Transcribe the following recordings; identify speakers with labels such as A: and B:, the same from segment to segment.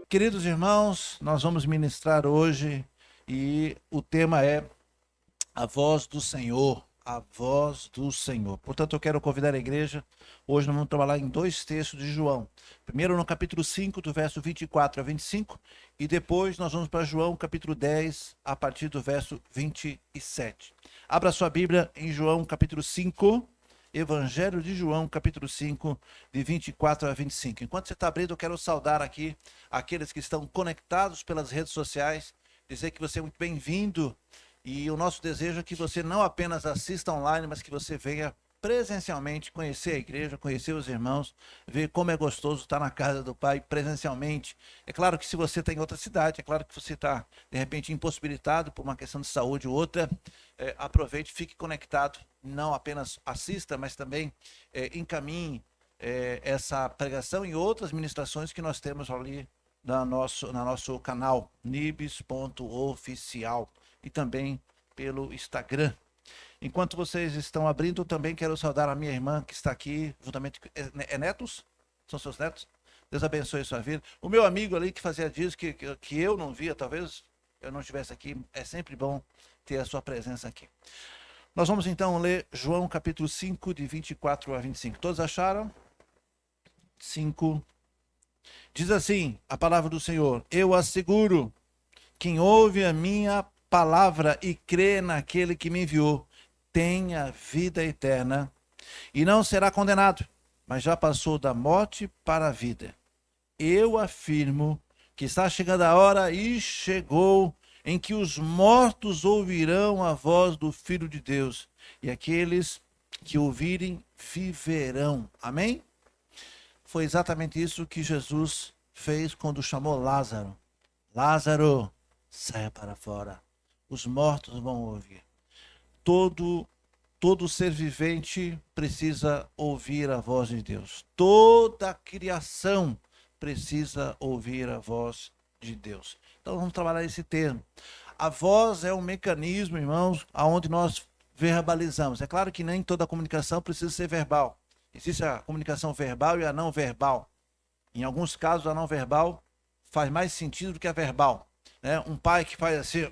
A: Queridos irmãos, nós vamos ministrar hoje e o tema é a voz do Senhor, a voz do Senhor. Portanto, eu quero convidar a igreja, hoje nós vamos trabalhar em dois textos de João. Primeiro no capítulo 5, do verso 24 a 25, e depois nós vamos para João, capítulo 10, a partir do verso 27. Abra sua Bíblia em João, capítulo 5, Evangelho de João, capítulo 5, de 24 a 25. Enquanto você está abrindo, eu quero saudar aqui aqueles que estão conectados pelas redes sociais, dizer que você é muito bem-vindo e o nosso desejo é que você não apenas assista online, mas que você venha presencialmente conhecer a igreja, conhecer os irmãos, ver como é gostoso estar na casa do Pai presencialmente. É claro que se você está em outra cidade, é claro que você está, de repente, impossibilitado por uma questão de saúde ou outra, aproveite, fique conectado, não apenas assista, mas também encaminhe essa pregação e outras ministrações que nós temos ali no nosso canal, nibs.oficial, e também pelo Instagram. Enquanto vocês estão abrindo, eu também quero saudar a minha irmã que está aqui, juntamente com... netos? São seus netos? Deus abençoe a sua vida. O meu amigo ali que fazia dias que eu não via, talvez eu não estivesse aqui, é sempre bom ter a sua presença aqui. Nós vamos então ler João capítulo 5, de 24 a 25. Todos acharam? 5. Diz assim a palavra do Senhor: eu asseguro, quem ouve a minha palavra e crê naquele que me enviou, tem a vida eterna e não será condenado, mas já passou da morte para a vida. Eu afirmo que está chegando a hora e chegou em que os mortos ouvirão a voz do Filho de Deus, e aqueles que ouvirem viverão. Amém? Foi exatamente isso que Jesus fez quando chamou Lázaro. Lázaro, saia para fora. Os mortos vão ouvir. Todo ser vivente precisa ouvir a voz de Deus. Toda a criação precisa ouvir a voz de Deus. Então vamos trabalhar esse termo. A voz é um mecanismo, irmãos, aonde nós verbalizamos. É claro que nem toda comunicação precisa ser verbal. Existe a comunicação verbal e a não verbal. Em alguns casos, a não verbal faz mais sentido do que a verbal. Né? Um pai que faz assim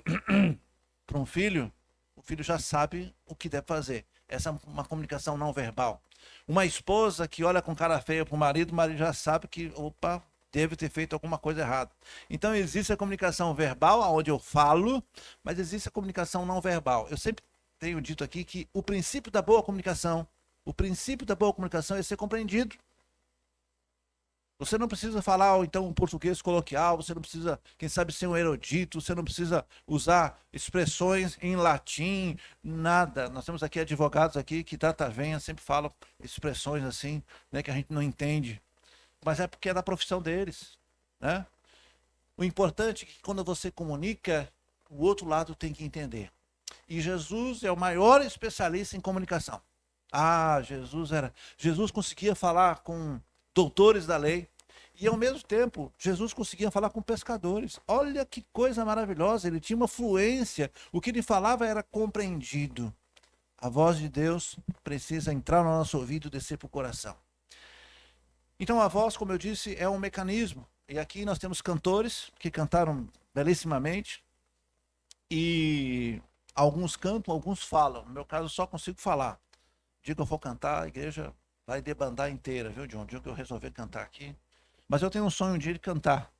A: para um filho, o filho já sabe o que deve fazer. Essa é uma comunicação não verbal. Uma esposa que olha com cara feia para o marido já sabe que, opa, deve ter feito alguma coisa errada. Então existe a comunicação verbal, onde eu falo, mas existe a comunicação não verbal. Eu sempre tenho dito aqui que o princípio da boa comunicação é ser compreendido. Você não precisa falar, ou então, um português coloquial, você não precisa, quem sabe, ser um erudito, você não precisa usar expressões em latim, nada. Nós temos aqui advogados aqui que data venha, sempre falam expressões assim, né, que a gente não entende. Mas é porque é da profissão deles, né? O importante é que quando você comunica, o outro lado tem que entender. E Jesus é o maior especialista em comunicação. Jesus conseguia falar com doutores da lei, e ao mesmo tempo, Jesus conseguia falar com pescadores. Olha que coisa maravilhosa, ele tinha uma fluência, o que ele falava era compreendido. A voz de Deus precisa entrar no nosso ouvido e descer para o coração. Então a voz, como eu disse, é um mecanismo, e aqui nós temos cantores que cantaram belíssimamente, e alguns cantam, alguns falam. No meu caso, eu só consigo falar. O dia que eu for cantar, a igreja vai debandar inteira, viu, John? O dia que eu resolver cantar aqui. Mas eu tenho um sonho um dia de cantar.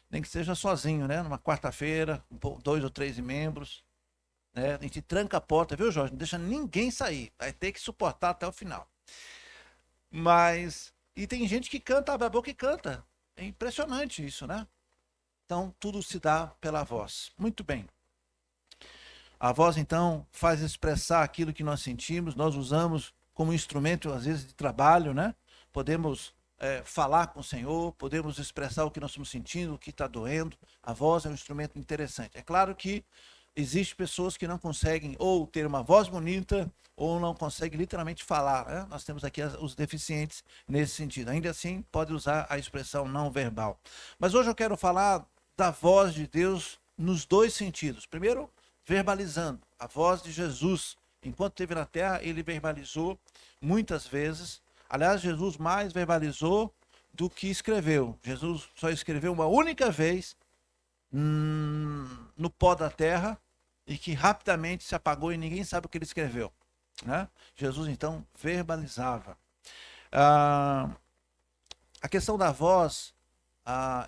A: Nem que seja sozinho, né? Numa quarta-feira, 2 ou 3 membros. Né? A gente tranca a porta, viu, Jorge? Não deixa ninguém sair. Vai ter que suportar até o final. Mas... E tem gente que canta, abre a boca e canta. É impressionante isso, né? Então, tudo se dá pela voz. Muito bem. A voz, então, faz expressar aquilo que nós sentimos. Nós usamos como instrumento, às vezes, de trabalho, né? Podemos falar com o Senhor, podemos expressar o que nós estamos sentindo, o que está doendo. A voz é um instrumento interessante. É claro que existem pessoas que não conseguem ou ter uma voz bonita ou não conseguem literalmente falar, né? Nós temos aqui os deficientes nesse sentido. Ainda assim, pode usar a expressão não verbal. Mas hoje eu quero falar da voz de Deus nos dois sentidos. Primeiro, verbalizando. A voz de Jesus, enquanto esteve na terra, ele verbalizou muitas vezes. Aliás, Jesus mais verbalizou do que escreveu. Jesus só escreveu uma única vez no pó da terra e que rapidamente se apagou e ninguém sabe o que ele escreveu, né? Jesus então verbalizava. A questão da voz,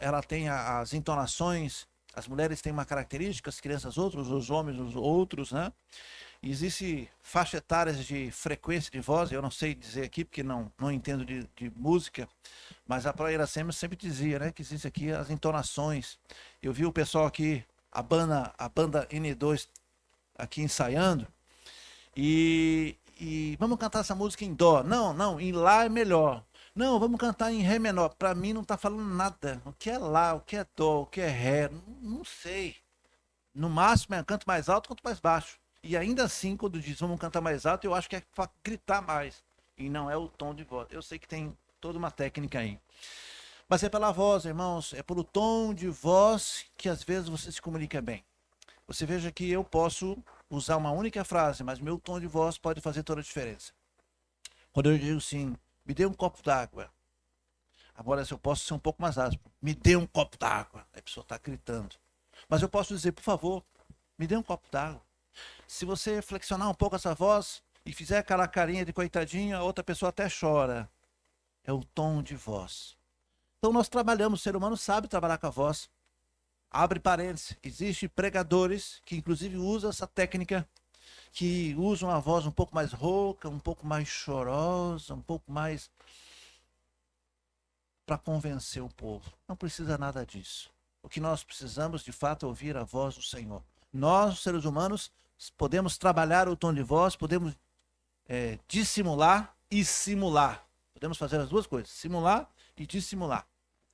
A: ela tem as entonações. As mulheres têm uma característica, as crianças outras, os homens os outros, né? Existe faixa etárias de frequência de voz, eu não sei dizer aqui porque não entendo de música, mas a Pro Iracema sempre dizia, né, que existe aqui as entonações. Eu vi o pessoal aqui, a banda N2 aqui ensaiando, e vamos cantar essa música em dó. Não, em lá é melhor. Não, vamos cantar em ré menor. Para mim não tá falando nada. O que é lá, o que é dó, o que é ré, não sei. No máximo é canto mais alto, canto mais baixo. E ainda assim, quando diz vamos cantar mais alto, eu acho que é para gritar mais. E não é o tom de voz. Eu sei que tem toda uma técnica aí. Mas é pela voz, irmãos. É pelo tom de voz que às vezes você se comunica bem. Você veja que eu posso usar uma única frase, mas meu tom de voz pode fazer toda a diferença. Quando eu digo assim, me dê um copo d'água. Agora, se eu posso ser um pouco mais áspero, me dê um copo d'água. A pessoa está gritando. Mas eu posso dizer, por favor, me dê um copo d'água. Se você flexionar um pouco essa voz e fizer aquela carinha de coitadinha, a outra pessoa até chora. É o tom de voz. Então nós trabalhamos, o ser humano sabe trabalhar com a voz. Abre parênteses, existem pregadores que inclusive usam essa técnica, que usam a voz um pouco mais rouca, um pouco mais chorosa, um pouco mais para convencer o povo. Não precisa nada disso. O que nós precisamos de fato é ouvir a voz do Senhor. Nós, seres humanos, podemos trabalhar o tom de voz, podemos dissimular e simular. Podemos fazer as duas coisas, simular e dissimular,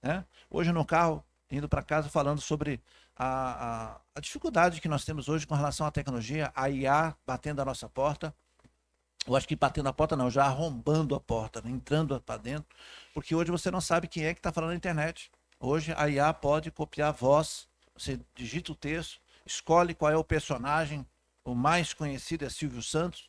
A: né? Hoje no carro, indo para casa, falando sobre a dificuldade que nós temos hoje com relação à tecnologia, a IA batendo a nossa porta. Eu acho que batendo a porta não, já arrombando a porta, né? Entrando para dentro, porque hoje você não sabe quem é que está falando na internet. Hoje a IA pode copiar a voz, você digita o texto, escolhe qual é o personagem, o mais conhecido é Silvio Santos.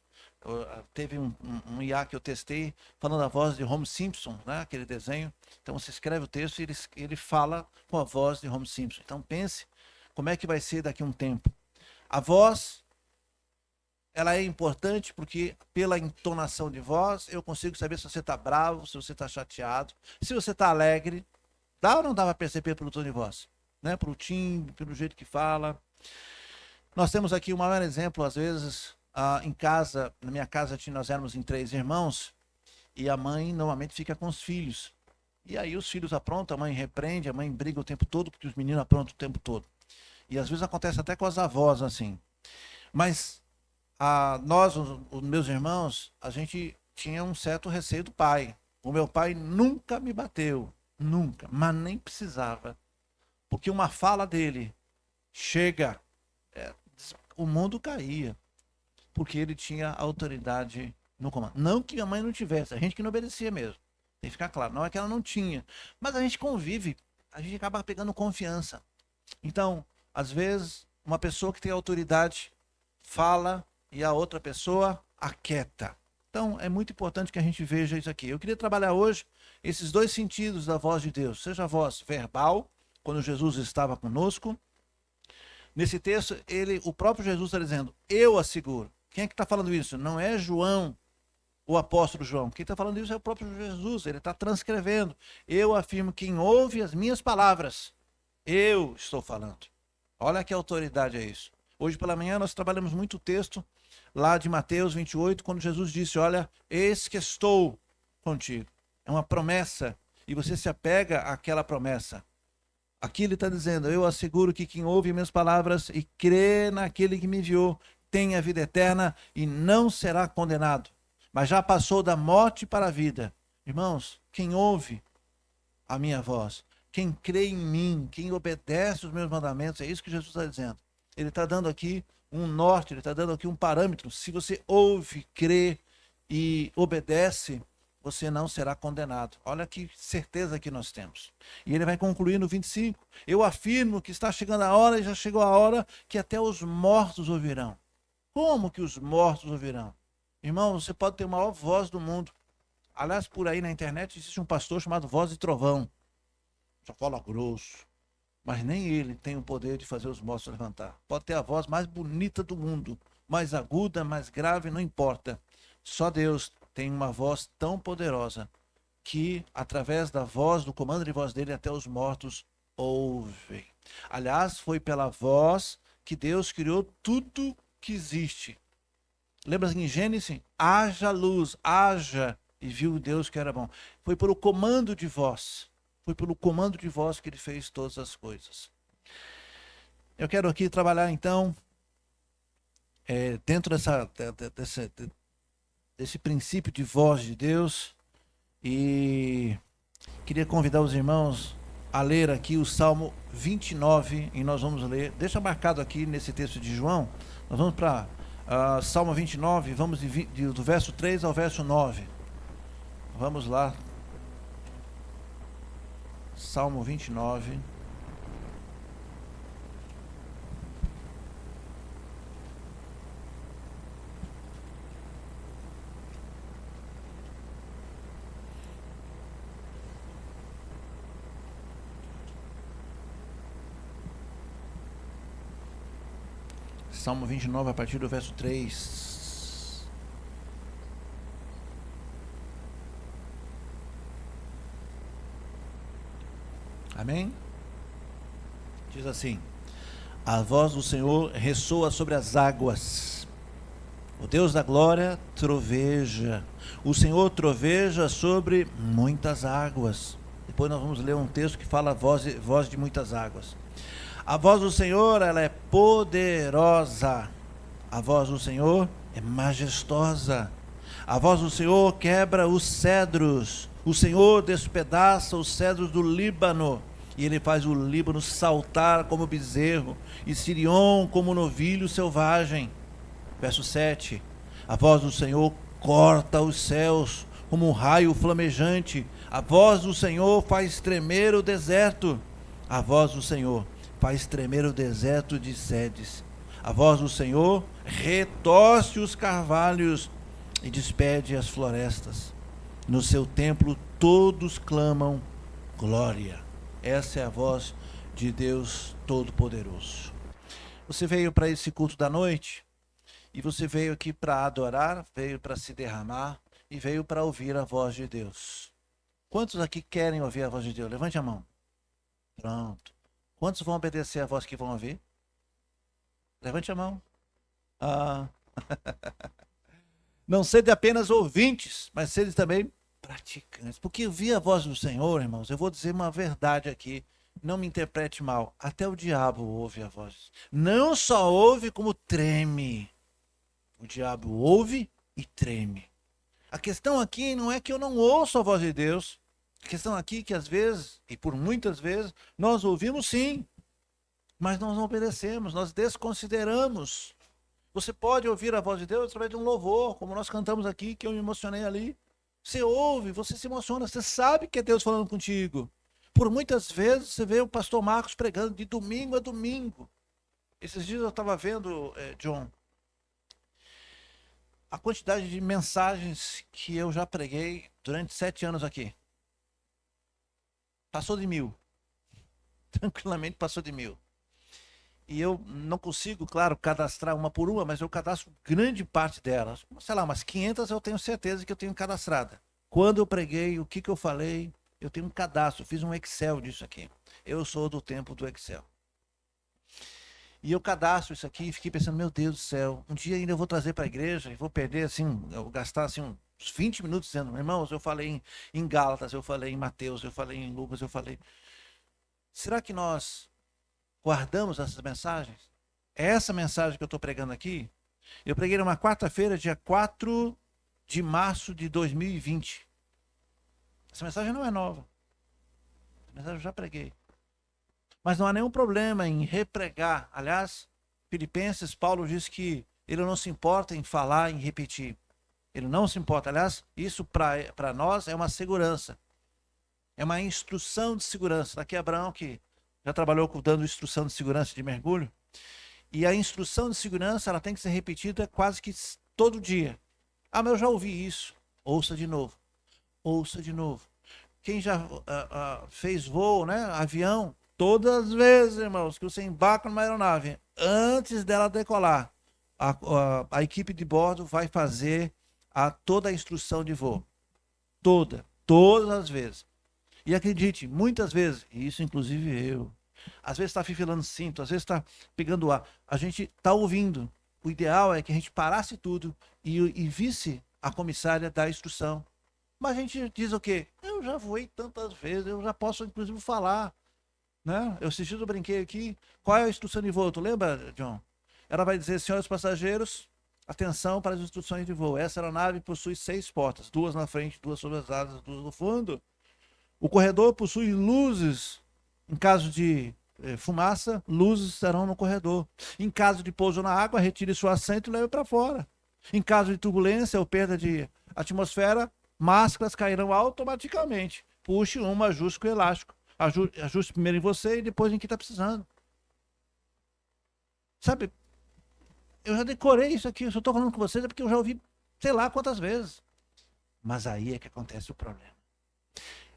A: Teve um IA que eu testei falando a voz de Homer Simpson, né? Aquele desenho. Então você escreve o texto e ele fala com a voz de Homer Simpson. Então pense como é que vai ser daqui a um tempo. A voz, ela é importante porque pela entonação de voz eu consigo saber se você está bravo, se você está chateado, se você está alegre. Dá ou não dá para perceber pelo tom de voz? Né? Pelo timbre, pelo jeito que fala. Nós temos aqui um maior exemplo, às vezes, em casa, na minha casa nós éramos em 3 irmãos, e a mãe normalmente fica com os filhos. E aí os filhos aprontam, a mãe repreende, a mãe briga o tempo todo, porque os meninos aprontam o tempo todo. E às vezes acontece até com as avós, assim. Mas nós, os meus irmãos, a gente tinha um certo receio do pai. O meu pai nunca me bateu, nunca, mas nem precisava. Porque uma fala dele chega, o mundo caía. Porque ele tinha autoridade no comando. Não que a mãe não tivesse, a gente que não obedecia mesmo. Tem que ficar claro, não é que ela não tinha. Mas a gente convive, a gente acaba pegando confiança. Então, às vezes, uma pessoa que tem autoridade fala e a outra pessoa aquieta. Então, é muito importante que a gente veja isso aqui. Eu queria trabalhar hoje esses dois sentidos da voz de Deus. Seja a voz verbal, quando Jesus estava conosco. Nesse texto, o próprio Jesus está dizendo, eu asseguro. Quem é que está falando isso? Não é João, o apóstolo João. Quem está falando isso é o próprio Jesus. Ele está transcrevendo. Eu afirmo, quem ouve as minhas palavras, eu estou falando. Olha que autoridade é isso. Hoje pela manhã nós trabalhamos muito o texto lá de Mateus 28, quando Jesus disse, olha, eis que estou contigo. É uma promessa e você se apega àquela promessa. Aqui ele está dizendo, eu asseguro que quem ouve minhas palavras e crê naquele que me enviou, tem a vida eterna e não será condenado, mas já passou da morte para a vida. Irmãos, quem ouve a minha voz, quem crê em mim, quem obedece os meus mandamentos, é isso que Jesus está dizendo. Ele está dando aqui um norte, ele está dando aqui um parâmetro. Se você ouve, crê e obedece, você não será condenado. Olha que certeza que nós temos. E ele vai concluir no 25. Eu afirmo que está chegando a hora, e já chegou a hora, que até os mortos ouvirão. Como que os mortos ouvirão? Irmão, você pode ter a maior voz do mundo. Aliás, por aí na internet existe um pastor chamado Voz de Trovão. Só fala grosso. Mas nem ele tem o poder de fazer os mortos levantar. Pode ter a voz mais bonita do mundo, mais aguda, mais grave, não importa. Só Deus tem uma voz tão poderosa que, através da voz, do comando de voz dele, até os mortos ouvem. Aliás, foi pela voz que Deus criou tudo que existe. Lembra em Gênesis? Haja luz, haja, e viu Deus que era bom. Foi pelo comando de voz. Foi pelo comando de voz que ele fez todas as coisas. Eu quero aqui trabalhar, então, dentro desse princípio de voz de Deus, e queria convidar os irmãos a ler aqui o Salmo 29, e nós vamos ler, deixa marcado aqui nesse texto de João, nós vamos para Salmo 29, vamos do verso 3 ao verso 9. Vamos lá. Salmo 29. Salmo 29, a partir do verso 3. Amém? Diz assim: a voz do Senhor ressoa sobre as águas. O Deus da glória troveja. O Senhor troveja sobre muitas águas. Depois nós vamos ler um texto que fala voz de muitas águas. A voz do Senhor, ela é poderosa. A voz do Senhor é majestosa. A voz do Senhor quebra os cedros. O Senhor despedaça os cedros do Líbano. E ele faz o Líbano saltar como bezerro, e Sirion como novilho selvagem. Verso 7. A voz do Senhor corta os céus como um raio flamejante. A voz do Senhor faz tremer o deserto. A voz do Senhor faz tremer o deserto de Sedes. A voz do Senhor retorce os carvalhos e despede as florestas. No seu templo todos clamam glória. Essa é a voz de Deus Todo-Poderoso. Você veio para esse culto da noite e você veio aqui para adorar, veio para se derramar e veio para ouvir a voz de Deus. Quantos aqui querem ouvir a voz de Deus? Levante a mão. Pronto. Quantos vão obedecer a voz que vão ouvir? Levante a mão. Não sede apenas ouvintes, mas sede também praticantes. Porque ouvir a voz do Senhor, irmãos, eu vou dizer uma verdade aqui. Não me interprete mal. Até o diabo ouve a voz. Não só ouve, como treme. O diabo ouve e treme. A questão aqui não é que eu não ouço a voz de Deus. A questão aqui é que às vezes, e por muitas vezes, nós ouvimos sim, mas nós não obedecemos, nós desconsideramos. Você pode ouvir a voz de Deus através de um louvor, como nós cantamos aqui, que eu me emocionei ali. Você ouve, você se emociona, você sabe que é Deus falando contigo. Por muitas vezes você vê o pastor Marcos pregando de domingo a domingo. Esses dias eu estava vendo, John, a quantidade de mensagens que eu já preguei durante 7 anos aqui. Passou de 1000. Tranquilamente passou de 1000. E eu não consigo, claro, cadastrar uma por uma, mas eu cadastro grande parte delas. Sei lá, umas 500 eu tenho certeza que eu tenho cadastrada. Quando eu preguei, o que eu falei, eu tenho um cadastro, fiz um Excel disso aqui. Eu sou do tempo do Excel. E eu cadastro isso aqui e fiquei pensando, meu Deus do céu, um dia ainda eu vou trazer para a igreja e vou perder assim, eu vou gastar assim uns 20 minutos dizendo, irmãos, eu falei em Gálatas, eu falei em Mateus, eu falei em Lucas, eu falei. Será que nós guardamos essas mensagens? É essa mensagem que eu estou pregando aqui. Eu preguei numa quarta-feira, dia 4 de março de 2020. Essa mensagem não é nova. Essa mensagem eu já preguei. Mas não há nenhum problema em repregar. Aliás, Filipenses, Paulo diz que ele não se importa em falar, em repetir. Ele não se importa. Aliás, isso para nós é uma segurança. É uma instrução de segurança. Daqui Abraão, que já trabalhou dando instrução de segurança de mergulho. E a instrução de segurança ela tem que ser repetida quase que todo dia. Ah, mas eu já ouvi isso. Ouça de novo. ouça de novo. Quem já fez voo, né? Avião, todas as vezes, irmãos, que você embarca numa aeronave, antes dela decolar, a equipe de bordo vai fazer toda a instrução de voo. Todas as vezes. E acredite, muitas vezes, e isso inclusive eu, às vezes está fifilando cinto, às vezes está pegando ar, a gente está ouvindo. O ideal é que a gente parasse tudo e visse a comissária dar a instrução. Mas a gente diz o quê? Eu já voei tantas vezes, eu já posso inclusive falar, né? Eu esses dias eu brinquei aqui, qual é a instrução de voo? Tu lembra, John? Ela vai dizer, senhores passageiros, atenção para as instruções de voo. Essa aeronave possui 6 portas, 2 na frente, 2 sobre as asas, 2 no fundo. O corredor possui luzes. Em caso de fumaça, luzes estarão no corredor. Em caso de pouso na água, retire seu assento e leve para fora. Em caso de turbulência ou perda de atmosfera, máscaras cairão automaticamente. Puxe uma, ajuste com o elástico. Ajuste primeiro em você e depois em quem está precisando. Sabe, eu já decorei isso aqui, eu só estou falando com vocês é porque eu já ouvi sei lá quantas vezes. Mas aí é que acontece o problema.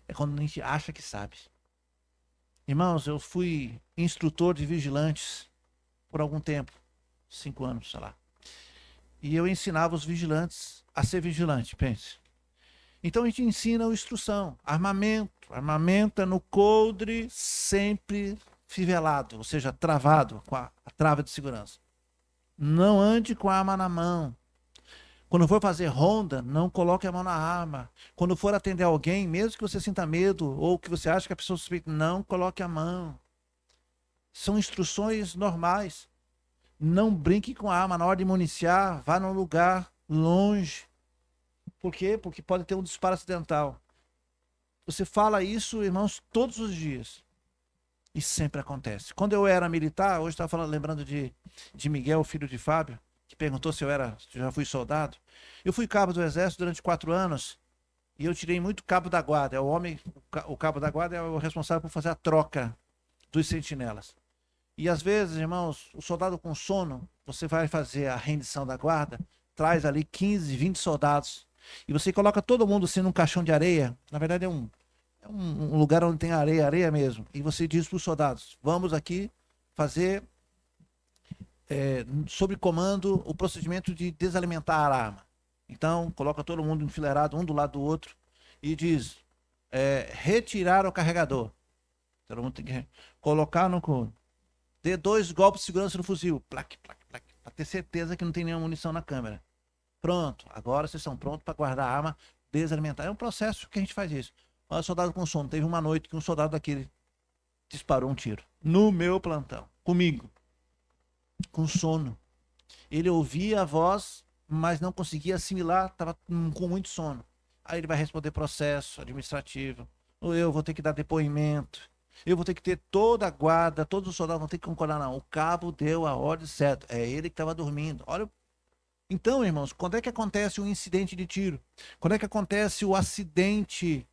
A: É quando a gente acha que sabe. Irmãos, eu fui instrutor de vigilantes por algum tempo, 5 anos, sei lá. E eu ensinava os vigilantes a ser vigilante, pense. Então a gente ensina a instrução, armamento. Armamento é no coldre sempre fivelado, ou seja, travado, com a trava de segurança. Não ande com a arma na mão. Quando for fazer ronda, não coloque a mão na arma. Quando for atender alguém, mesmo que você sinta medo ou que você acha que a pessoa suspeita, não coloque a mão. São instruções normais. Não brinque com a arma na hora de municiar, vá num lugar longe. Por quê? Porque pode ter um disparo acidental. Você fala isso, irmãos, todos os dias. E sempre acontece. Quando eu era militar, hoje estava lembrando de Miguel, filho de Fábio, que perguntou se eu já fui soldado. Eu fui cabo do exército durante 4 anos e eu tirei muito cabo da guarda. O cabo da guarda é o responsável por fazer a troca dos sentinelas. E às vezes, irmãos, o soldado com sono, você vai fazer a rendição da guarda, traz ali 15, 20 soldados e você coloca todo mundo assim num caixão de areia. Na verdade é um lugar onde tem areia, areia mesmo. E você diz para os soldados, vamos aqui fazer sob comando o procedimento de desalimentar a arma. Então, coloca todo mundo enfileirado, um do lado do outro, e diz, retirar o carregador. Todo mundo tem que colocar no couro. Dê 2 golpes de segurança no fuzil. Plaque, plaque, plaque. Para ter certeza que não tem nenhuma munição na câmera. Pronto. Agora vocês estão prontos para guardar a arma, desalimentar. É um processo que a gente faz isso. Olha, soldado com sono. Teve uma noite que um soldado daquele disparou um tiro. No meu plantão. Comigo. Com sono. Ele ouvia a voz, mas não conseguia assimilar, estava com muito sono. Aí ele vai responder processo administrativo. Ou eu vou ter que dar depoimento. Eu vou ter que ter toda a guarda, todos os soldados vão ter que concordar. Não, o cabo deu a ordem certa. É ele que estava dormindo. Olha. Então, irmãos, quando é que acontece um incidente de tiro? Quando é que acontece o acidente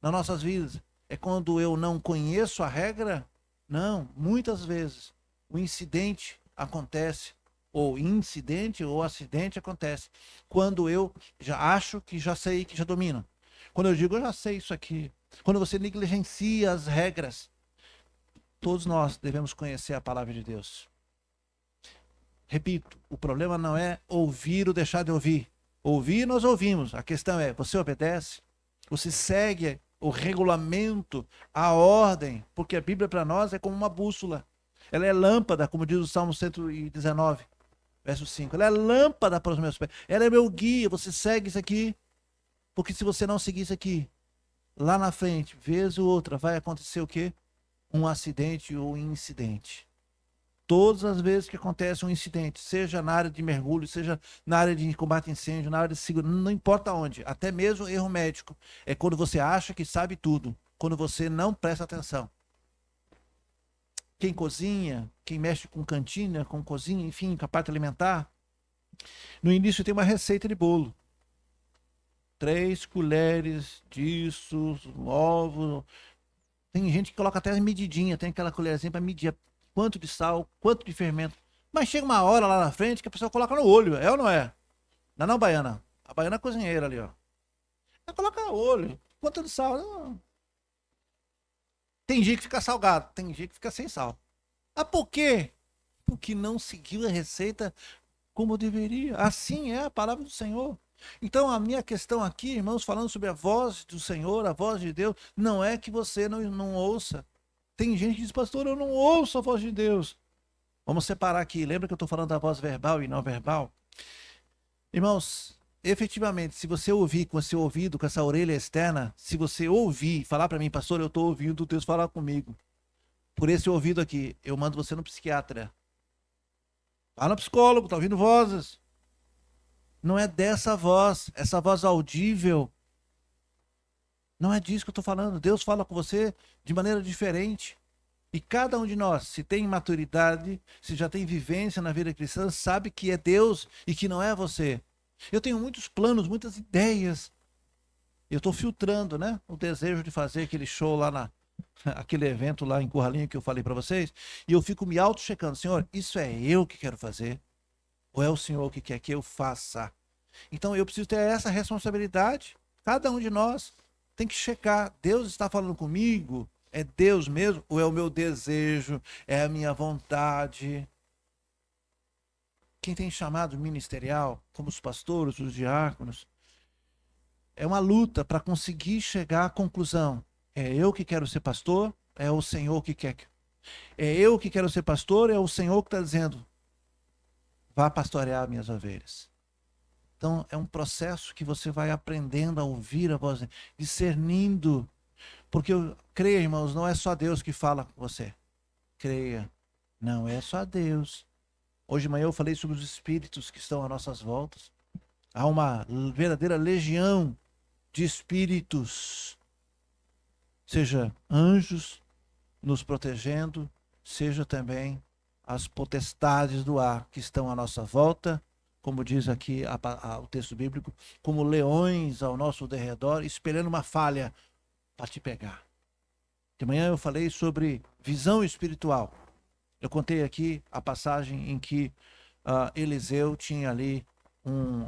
A: nas nossas vidas? É quando eu não conheço a regra? Não, muitas vezes o incidente acontece, ou incidente ou acidente acontece, quando eu já acho que já sei, que já domino. Quando eu digo, eu já sei isso aqui. Quando você negligencia as regras, todos nós devemos conhecer a palavra de Deus. Repito, o problema não é ouvir ou deixar de ouvir. Ouvir, nós ouvimos. A questão é, você obedece? Você segue o regulamento, a ordem? Porque a Bíblia para nós é como uma bússola. Ela é lâmpada, como diz o Salmo 119, verso 5. Ela é lâmpada para os meus pés. Ela é meu guia. Você segue isso aqui. Porque se você não seguir isso aqui, lá na frente, vez ou outra, vai acontecer o quê? Um acidente ou um incidente. Todas as vezes que acontece um incidente, seja na área de mergulho, seja na área de combate a incêndio, na área de segurança, não importa onde, até mesmo erro médico, é quando você acha que sabe tudo, quando você não presta atenção. Quem cozinha, quem mexe com cantina, com cozinha, enfim, com a parte alimentar, no início tem uma receita de bolo. 3 colheres disso, ovo. Tem gente que coloca até medidinha, tem aquela colherzinha para medir quanto de sal, quanto de fermento. Mas chega uma hora lá na frente que a pessoa coloca no olho, é ou não é? Não, não, baiana. A baiana é cozinheira ali, ó. Coloca olho. Quanto de sal? Não. Tem dia que fica salgado, tem dia que fica sem sal. Ah, por quê? Porque não seguiu a receita como deveria. Assim é a palavra do Senhor. Então, a minha questão aqui, irmãos, falando sobre a voz do Senhor, a voz de Deus, não é que você não ouça. Tem gente que diz, pastor, eu não ouço a voz de Deus. Vamos separar aqui. Lembra que eu estou falando da voz verbal e não verbal? Irmãos, efetivamente, se você ouvir com o seu ouvido, com essa orelha externa, se você ouvir, falar para mim, pastor, eu estou ouvindo Deus falar comigo. Por esse ouvido aqui, eu mando você no psiquiatra. Vá no psicólogo, tá ouvindo vozes. Não é dessa voz, essa voz audível. Não é disso que eu estou falando. Deus fala com você de maneira diferente. E cada um de nós, se tem maturidade, se já tem vivência na vida cristã, sabe que é Deus e que não é você. Eu tenho muitos planos, muitas ideias. Eu estou filtrando, né? O desejo de fazer aquele show lá aquele evento lá em Curralinho que eu falei para vocês. E eu fico me auto-checando. Senhor, isso é eu que quero fazer? Ou é o Senhor que quer que eu faça? Então eu preciso ter essa responsabilidade. Cada um de nós tem que checar. Deus está falando comigo? É Deus mesmo? Ou é o meu desejo? É a minha vontade? Quem tem chamado ministerial, como os pastores, os diáconos, é uma luta para conseguir chegar à conclusão. É eu que quero ser pastor? É o Senhor que quer? É eu que quero ser pastor? É o Senhor que está dizendo, vá pastorear minhas ovelhas. Então, é um processo que você vai aprendendo a ouvir a voz, discernindo. Porque, creia, irmãos, não é só Deus que fala com você. Creia, não é só Deus. Hoje de manhã eu falei sobre os espíritos que estão às nossas voltas. Há uma verdadeira legião de espíritos, seja anjos nos protegendo, seja também as potestades do ar que estão à nossa volta, como diz aqui o texto bíblico, como leões ao nosso derredor, esperando uma falha para te pegar. De manhã eu falei sobre visão espiritual. Eu contei aqui a passagem em que Eliseu tinha ali um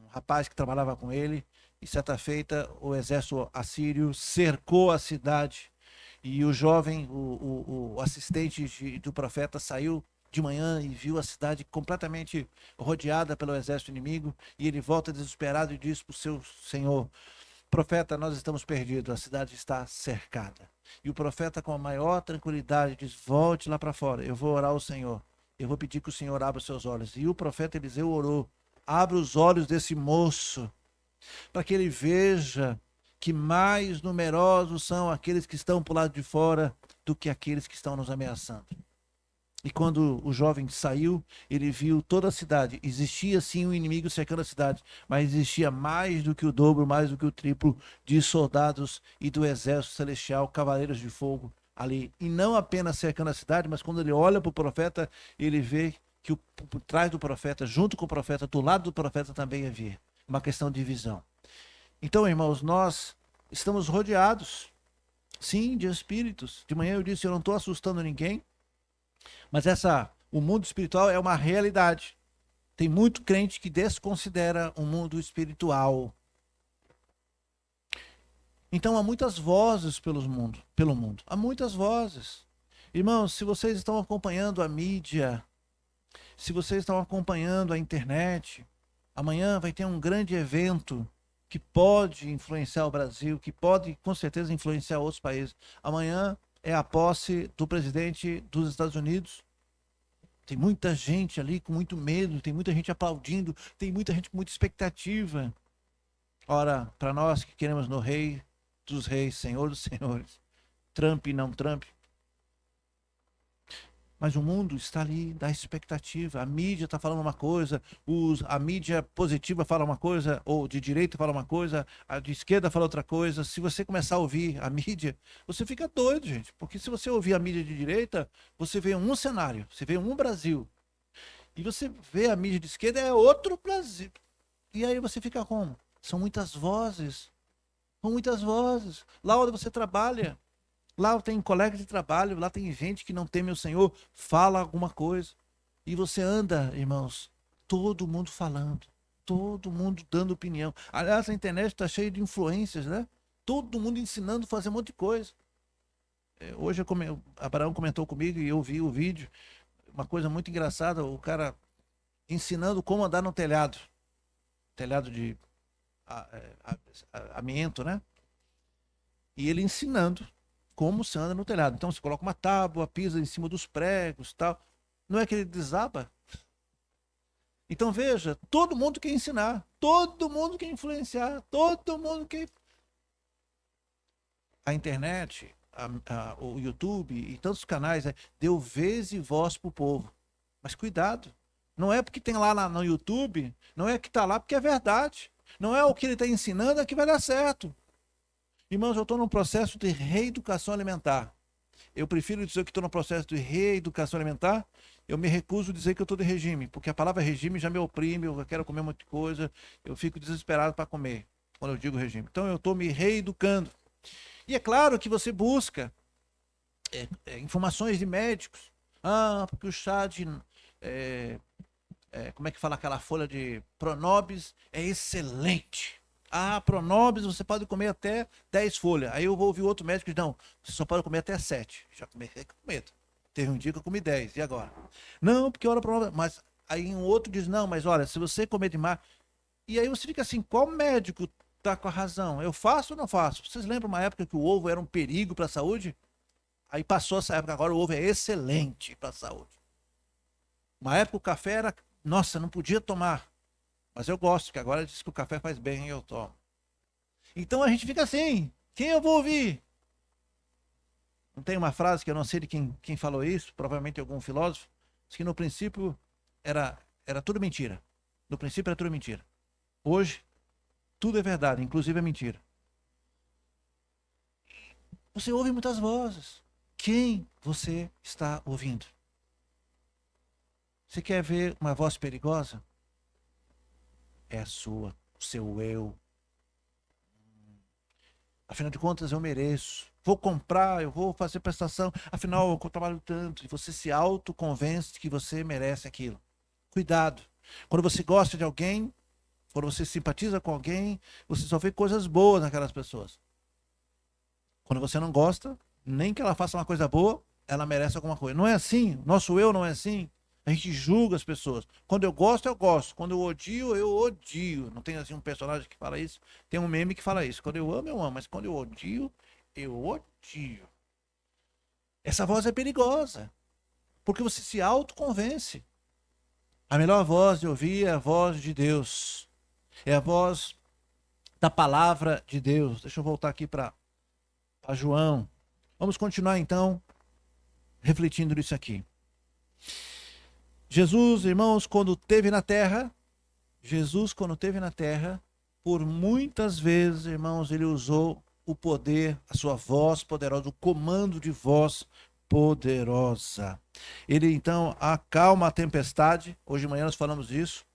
A: rapaz que trabalhava com ele, e certa feita o exército assírio cercou a cidade e o jovem, o assistente do profeta saiu de manhã e viu a cidade completamente rodeada pelo exército inimigo, e ele volta desesperado e diz para o seu senhor, profeta, nós estamos perdidos, a cidade está cercada. E o profeta, com a maior tranquilidade, diz, volte lá para fora, eu vou orar ao Senhor, eu vou pedir que o Senhor abra os seus olhos. E o profeta Eliseu orou, abre os olhos desse moço, para que ele veja que mais numerosos são aqueles que estão por lado de fora do que aqueles que estão nos ameaçando. E quando o jovem saiu, ele viu toda a cidade. Existia sim um inimigo cercando a cidade, mas existia mais do que o dobro, mais do que o triplo de soldados e do exército celestial, cavaleiros de fogo ali. E não apenas cercando a cidade, mas quando ele olha para o profeta, ele vê que por trás do profeta, junto com o profeta, do lado do profeta também havia uma questão de visão. Então, irmãos, nós estamos rodeados, sim, de espíritos. De manhã eu disse, eu não estou assustando ninguém, mas o mundo espiritual é uma realidade. Tem muito crente que desconsidera o mundo espiritual. Então há muitas vozes pelo mundo. Há muitas vozes. Irmãos, se vocês estão acompanhando a mídia, se vocês estão acompanhando a internet, amanhã vai ter um grande evento que pode influenciar o Brasil, que pode com certeza influenciar outros países. Amanhã é a posse do presidente dos Estados Unidos. Tem muita gente ali com muito medo, tem muita gente aplaudindo, tem muita gente com muita expectativa. Ora, para nós que queremos no Rei dos Reis, Senhor dos Senhores, Trump e não Trump, mas o mundo está ali da expectativa. A mídia está falando uma coisa, a mídia positiva fala uma coisa, ou de direita fala uma coisa, a de esquerda fala outra coisa. Se você começar a ouvir a mídia, você fica doido, gente. Porque se você ouvir a mídia de direita, você vê um cenário, você vê um Brasil. E você vê a mídia de esquerda, é outro Brasil. E aí você fica como? São muitas vozes. São muitas vozes. Lá onde você trabalha, lá tem colega de trabalho, lá tem gente que não teme o Senhor, fala alguma coisa. E você anda, irmãos, todo mundo falando. todo mundo dando opinião. Aliás, a internet está cheia de influências, né? Todo mundo ensinando a fazer um monte de coisa. Hoje o Abraão comentou comigo e eu vi o vídeo. Uma coisa muito engraçada, o cara ensinando como andar no telhado. Telhado de amianto, né? E ele ensinando como se anda no telhado. Então você coloca uma tábua, pisa em cima dos pregos, tal. Não é que ele desaba? Então veja, todo mundo quer ensinar, todo mundo quer influenciar, todo mundo quer... A internet, o YouTube e tantos canais, deu vez e voz para o povo. Mas cuidado, não é porque tem lá no YouTube, não é que está lá porque é verdade. Não é o que ele está ensinando que vai dar certo. Irmãos, eu estou num processo de reeducação alimentar. Eu prefiro dizer que estou no processo de reeducação alimentar. Eu me recuso a dizer que eu estou de regime, porque a palavra regime já me oprime, eu quero comer muita coisa, eu fico desesperado para comer, quando eu digo regime. Então eu estou me reeducando. E é claro que você busca informações de médicos. Ah, porque o chá de... como é que fala aquela folha de Pronobis? É excelente. Ah, Pronobis, você pode comer até 10 folhas. Aí eu vou ouvir outro médico e diz, não, você só pode comer até 7. Já comecei com medo. Teve um dia que eu comi 10, e agora? Não, porque hora Pronobis... Mas aí um outro diz, não, mas olha, se você comer demais... E aí você fica assim, qual médico tá com a razão? Eu faço ou não faço? Vocês lembram uma época que o ovo era um perigo para a saúde? Aí passou essa época, agora o ovo é excelente para a saúde. Uma época o café era, nossa, não podia tomar. Mas eu gosto, porque agora diz que o café faz bem e eu tomo. Então a gente fica assim, quem eu vou ouvir? Não tem uma frase que eu não sei de quem falou isso, provavelmente algum filósofo, diz que no princípio era tudo mentira. No princípio era tudo mentira. Hoje, tudo é verdade, inclusive é mentira. Você ouve muitas vozes. Quem você está ouvindo? Você quer ver uma voz perigosa? É a sua, o seu eu. Afinal de contas, eu mereço. Vou comprar, eu vou fazer prestação. Afinal, eu trabalho tanto. E você se autoconvence que você merece aquilo. Cuidado. Quando você gosta de alguém, quando você simpatiza com alguém, você só vê coisas boas naquelas pessoas. Quando você não gosta, nem que ela faça uma coisa boa, ela merece alguma coisa. Não é assim. Nosso eu não é assim. A gente julga as pessoas. Quando eu gosto, eu gosto. Quando eu odio. Não tem assim um personagem que fala isso? Tem um meme que fala isso. Quando eu amo. Mas quando eu odio. Essa voz é perigosa. Porque você se autoconvence. A melhor voz de ouvir é a voz de Deus. É a voz da palavra de Deus. Deixa eu voltar aqui para João. Vamos continuar então refletindo nisso aqui. Jesus, irmãos, quando esteve na terra, por muitas vezes, irmãos, ele usou o poder, a sua voz poderosa, o comando de voz poderosa. Ele então acalma a tempestade. Hoje de manhã nós falamos disso.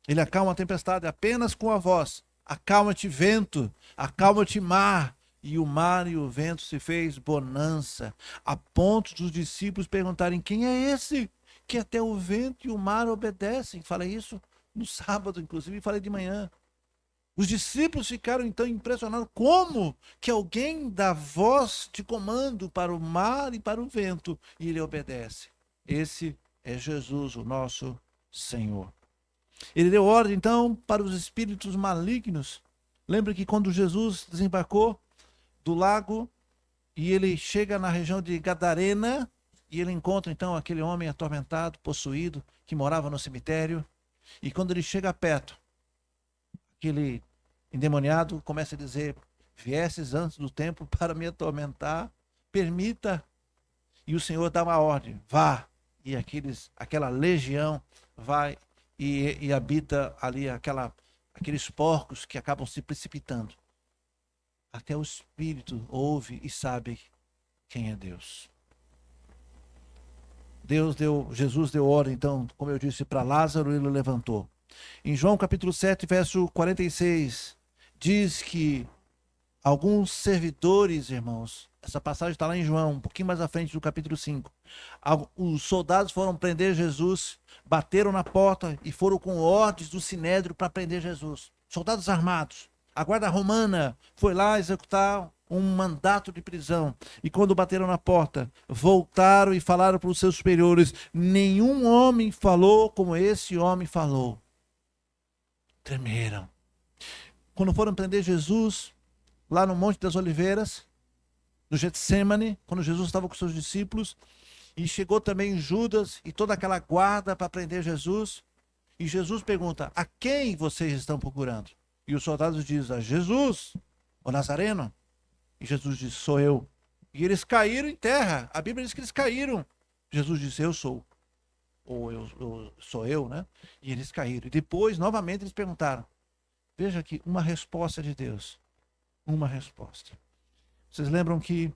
A: Ele acalma a tempestade apenas com a voz. Acalma-te, vento, acalma-te, mar. E o mar e o vento se fez bonança, a ponto dos discípulos perguntarem: quem é esse que até o vento e o mar obedecem? Falei isso no sábado, inclusive, falei de manhã. Os discípulos ficaram então impressionados. Como que alguém dá voz de comando para o mar e para o vento e ele obedece? Esse é Jesus, o nosso Senhor. Ele deu ordem então para os espíritos malignos. Lembra que quando Jesus desembarcou do lago e ele chega na região de Gadarena e ele encontra então aquele homem atormentado, possuído, que morava no cemitério. E quando ele chega perto, aquele endemoniado começa a dizer: viesses antes do tempo para me atormentar, permita. E o Senhor dá uma ordem: vá. E aquela legião vai e habita ali aqueles porcos que acabam se precipitando. Até o Espírito ouve e sabe quem é Deus. Jesus deu ordem, então, como eu disse, para Lázaro, ele levantou. Em João capítulo 7, verso 46, diz que Alguns servidores, irmãos, essa passagem está lá em João, um pouquinho mais à frente do capítulo 5. Os soldados foram prender Jesus, bateram na porta e foram com ordens do Sinédrio para prender Jesus. Soldados armados. A guarda romana foi lá executar um mandato de prisão. E quando bateram na porta, voltaram e falaram para os seus superiores: nenhum homem falou como esse homem falou. Tremeram. Quando foram prender Jesus, lá no Monte das Oliveiras, no Getsemane, quando Jesus estava com seus discípulos, e chegou também Judas e toda aquela guarda para prender Jesus, e Jesus pergunta: a quem vocês estão procurando? E os soldados dizem: a Jesus, o Nazareno. E Jesus diz: sou eu. E eles caíram em terra. A Bíblia diz que eles caíram. Jesus disse: eu sou. Ou sou eu, né? E eles caíram. E depois, novamente, eles perguntaram. Veja aqui, uma resposta de Deus. Uma resposta. Vocês lembram que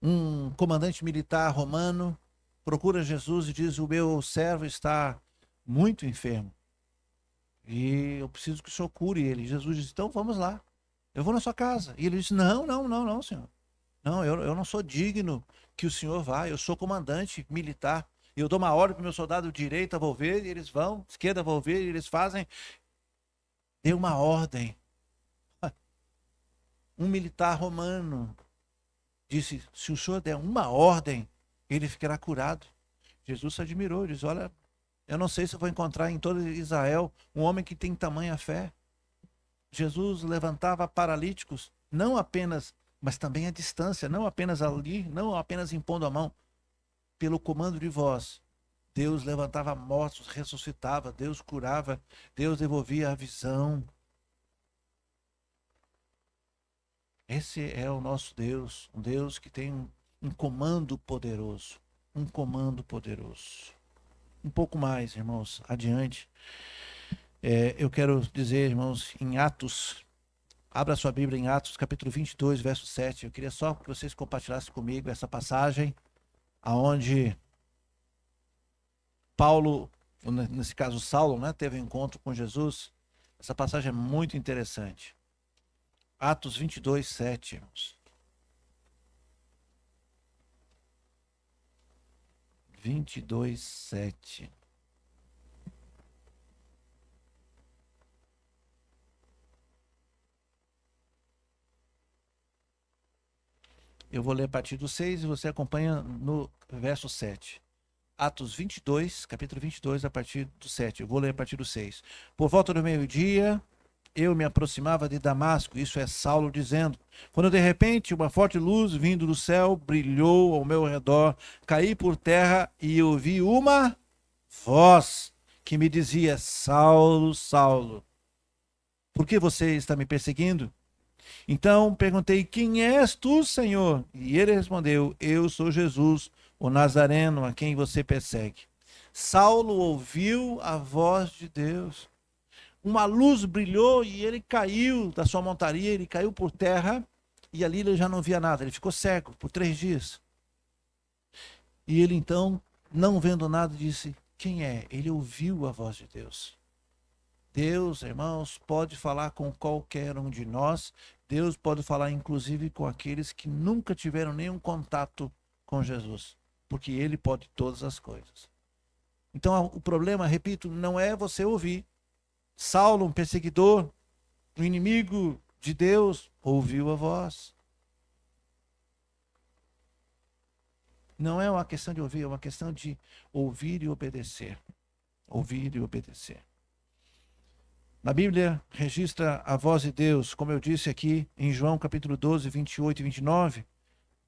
A: um comandante militar romano procura Jesus e diz: o meu servo está muito enfermo. E eu preciso que o senhor cure ele. E Jesus diz: então vamos lá. Eu vou na sua casa. E ele disse: não, não, não, não, senhor. Não, eu não sou digno que o senhor vá. Eu sou comandante militar. E eu dou uma ordem para o meu soldado direita, vou ver, e eles vão. Esquerda, vou ver, e eles fazem. Deu uma ordem. Um militar romano disse: se o senhor der uma ordem, ele ficará curado. Jesus se admirou, disse: olha, eu não sei se eu vou encontrar em todo Israel um homem que tem tamanha fé. Jesus levantava paralíticos, não apenas, mas também à distância, não apenas ali, não apenas impondo a mão. Pelo comando de voz, Deus levantava mortos, ressuscitava, Deus curava, Deus devolvia a visão. Esse é o nosso Deus, um Deus que tem um comando poderoso, um comando poderoso. Um pouco mais, irmãos, adiante. Eu quero dizer, irmãos, em Atos, abra sua Bíblia em Atos, capítulo 22, verso 7. Eu queria só que vocês compartilhassem comigo essa passagem, aonde Paulo, nesse caso Saulo, né, teve um encontro com Jesus. Essa passagem é muito interessante. Atos 22, 7, irmãos. 22, 7. Eu vou ler a partir do 6 e você acompanha no verso 7. Atos 22, capítulo 22, a partir do 7. Eu vou ler a partir do 6. Por volta do meio-dia, eu me aproximava de Damasco, isso é Saulo dizendo, quando de repente uma forte luz vindo do céu brilhou ao meu redor, caí por terra e ouvi uma voz que me dizia: Saulo, Saulo, por que você está me perseguindo? Então perguntei: quem és tu, Senhor? E ele respondeu: eu sou Jesus, o Nazareno, a quem você persegue. Saulo ouviu a voz de Deus. Uma luz brilhou e ele caiu da sua montaria, ele caiu por terra e ali ele já não via nada, ele ficou cego por 3 dias. E ele então, não vendo nada, disse: quem é? Ele ouviu a voz de Deus. Deus, irmãos, pode falar com qualquer um de nós. Deus pode falar inclusive com aqueles que nunca tiveram nenhum contato com Jesus, porque ele pode todas as coisas. Então o problema, repito, não é você ouvir. Saulo, um perseguidor, um inimigo de Deus, ouviu a voz. Não é uma questão de ouvir, é uma questão de ouvir e obedecer. Ouvir e obedecer. Na Bíblia registra a voz de Deus, como eu disse aqui em João capítulo 12, 28 e 29.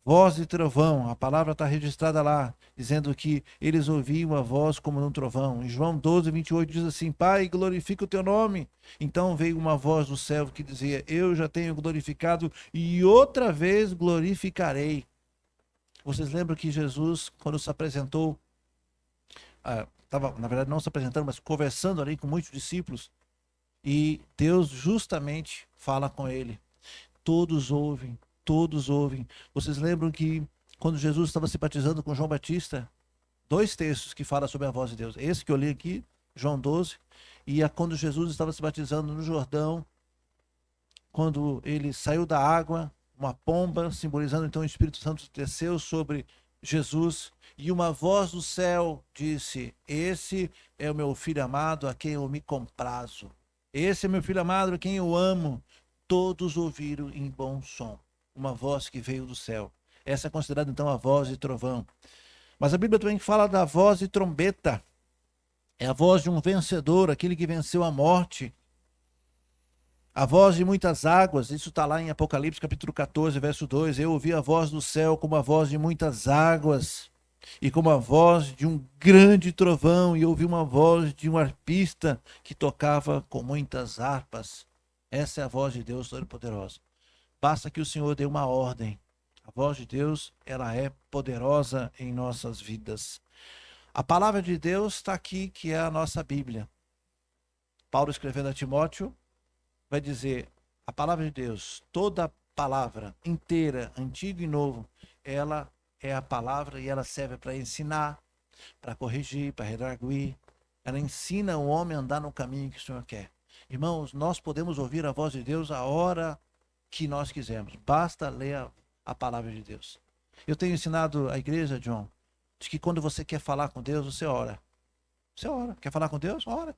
A: Voz de trovão, a palavra está registrada lá, dizendo que eles ouviam a voz como um trovão. Em João 12, 28 diz assim: Pai, glorifica o teu nome. Então veio uma voz do céu que dizia: eu já tenho glorificado e outra vez glorificarei. Vocês lembram que Jesus, quando se apresentou, estava, na verdade, não se apresentando, mas conversando ali com muitos discípulos, e Deus justamente fala com ele. Todos ouvem. Todos ouvem. Vocês lembram que quando Jesus estava se batizando com João Batista, 2 textos que falam sobre a voz de Deus. Esse que eu li aqui, João 12, e quando Jesus estava se batizando no Jordão, quando ele saiu da água, uma pomba, simbolizando então o Espírito Santo, desceu sobre Jesus, e uma voz do céu disse: Esse é o meu filho amado, a quem eu me comprazo. Esse é meu filho amado, a quem eu amo. Todos ouviram em bom som uma voz que veio do céu. Essa é considerada então a voz de trovão. Mas a Bíblia também fala da voz de trombeta. É a voz de um vencedor, aquele que venceu a morte. A voz de muitas águas, isso está lá em Apocalipse capítulo 14, verso 2. Eu ouvi a voz do céu como a voz de muitas águas, e como a voz de um grande trovão, e ouvi uma voz de um arpista que tocava com muitas harpas. Essa é a voz de Deus Todo-Poderoso. Basta que o Senhor dê uma ordem. A voz de Deus, ela é poderosa em nossas vidas. A palavra de Deus está aqui, que é a nossa Bíblia. Paulo escrevendo a Timóteo, vai dizer, a palavra de Deus, toda palavra inteira, antigo e novo, ela é a palavra e ela serve para ensinar, para corrigir, para redarguir. Ela ensina o homem a andar no caminho que o Senhor quer. Irmãos, nós podemos ouvir a voz de Deus a hora que nós quisermos. Basta ler a palavra de Deus. Eu tenho ensinado a igreja, John, de que quando você quer falar com Deus, você ora. Você ora. Quer falar com Deus? Ora.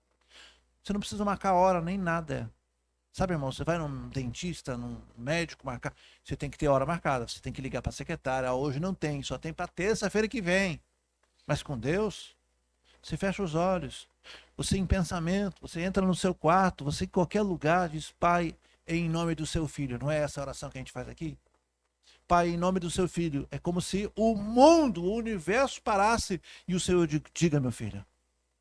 A: Você não precisa marcar hora nem nada. Sabe, irmão, você vai num dentista, num médico marcar, você tem que ter hora marcada, você tem que ligar para a secretária. Hoje não tem, só tem para terça-feira que vem. Mas com Deus, você fecha os olhos, você em pensamento, você entra no seu quarto, você em qualquer lugar diz: Pai, em nome do seu filho. Não é essa oração que a gente faz aqui? Pai, em nome do seu filho. É como se o mundo, o universo parasse e o Senhor diga: meu filho,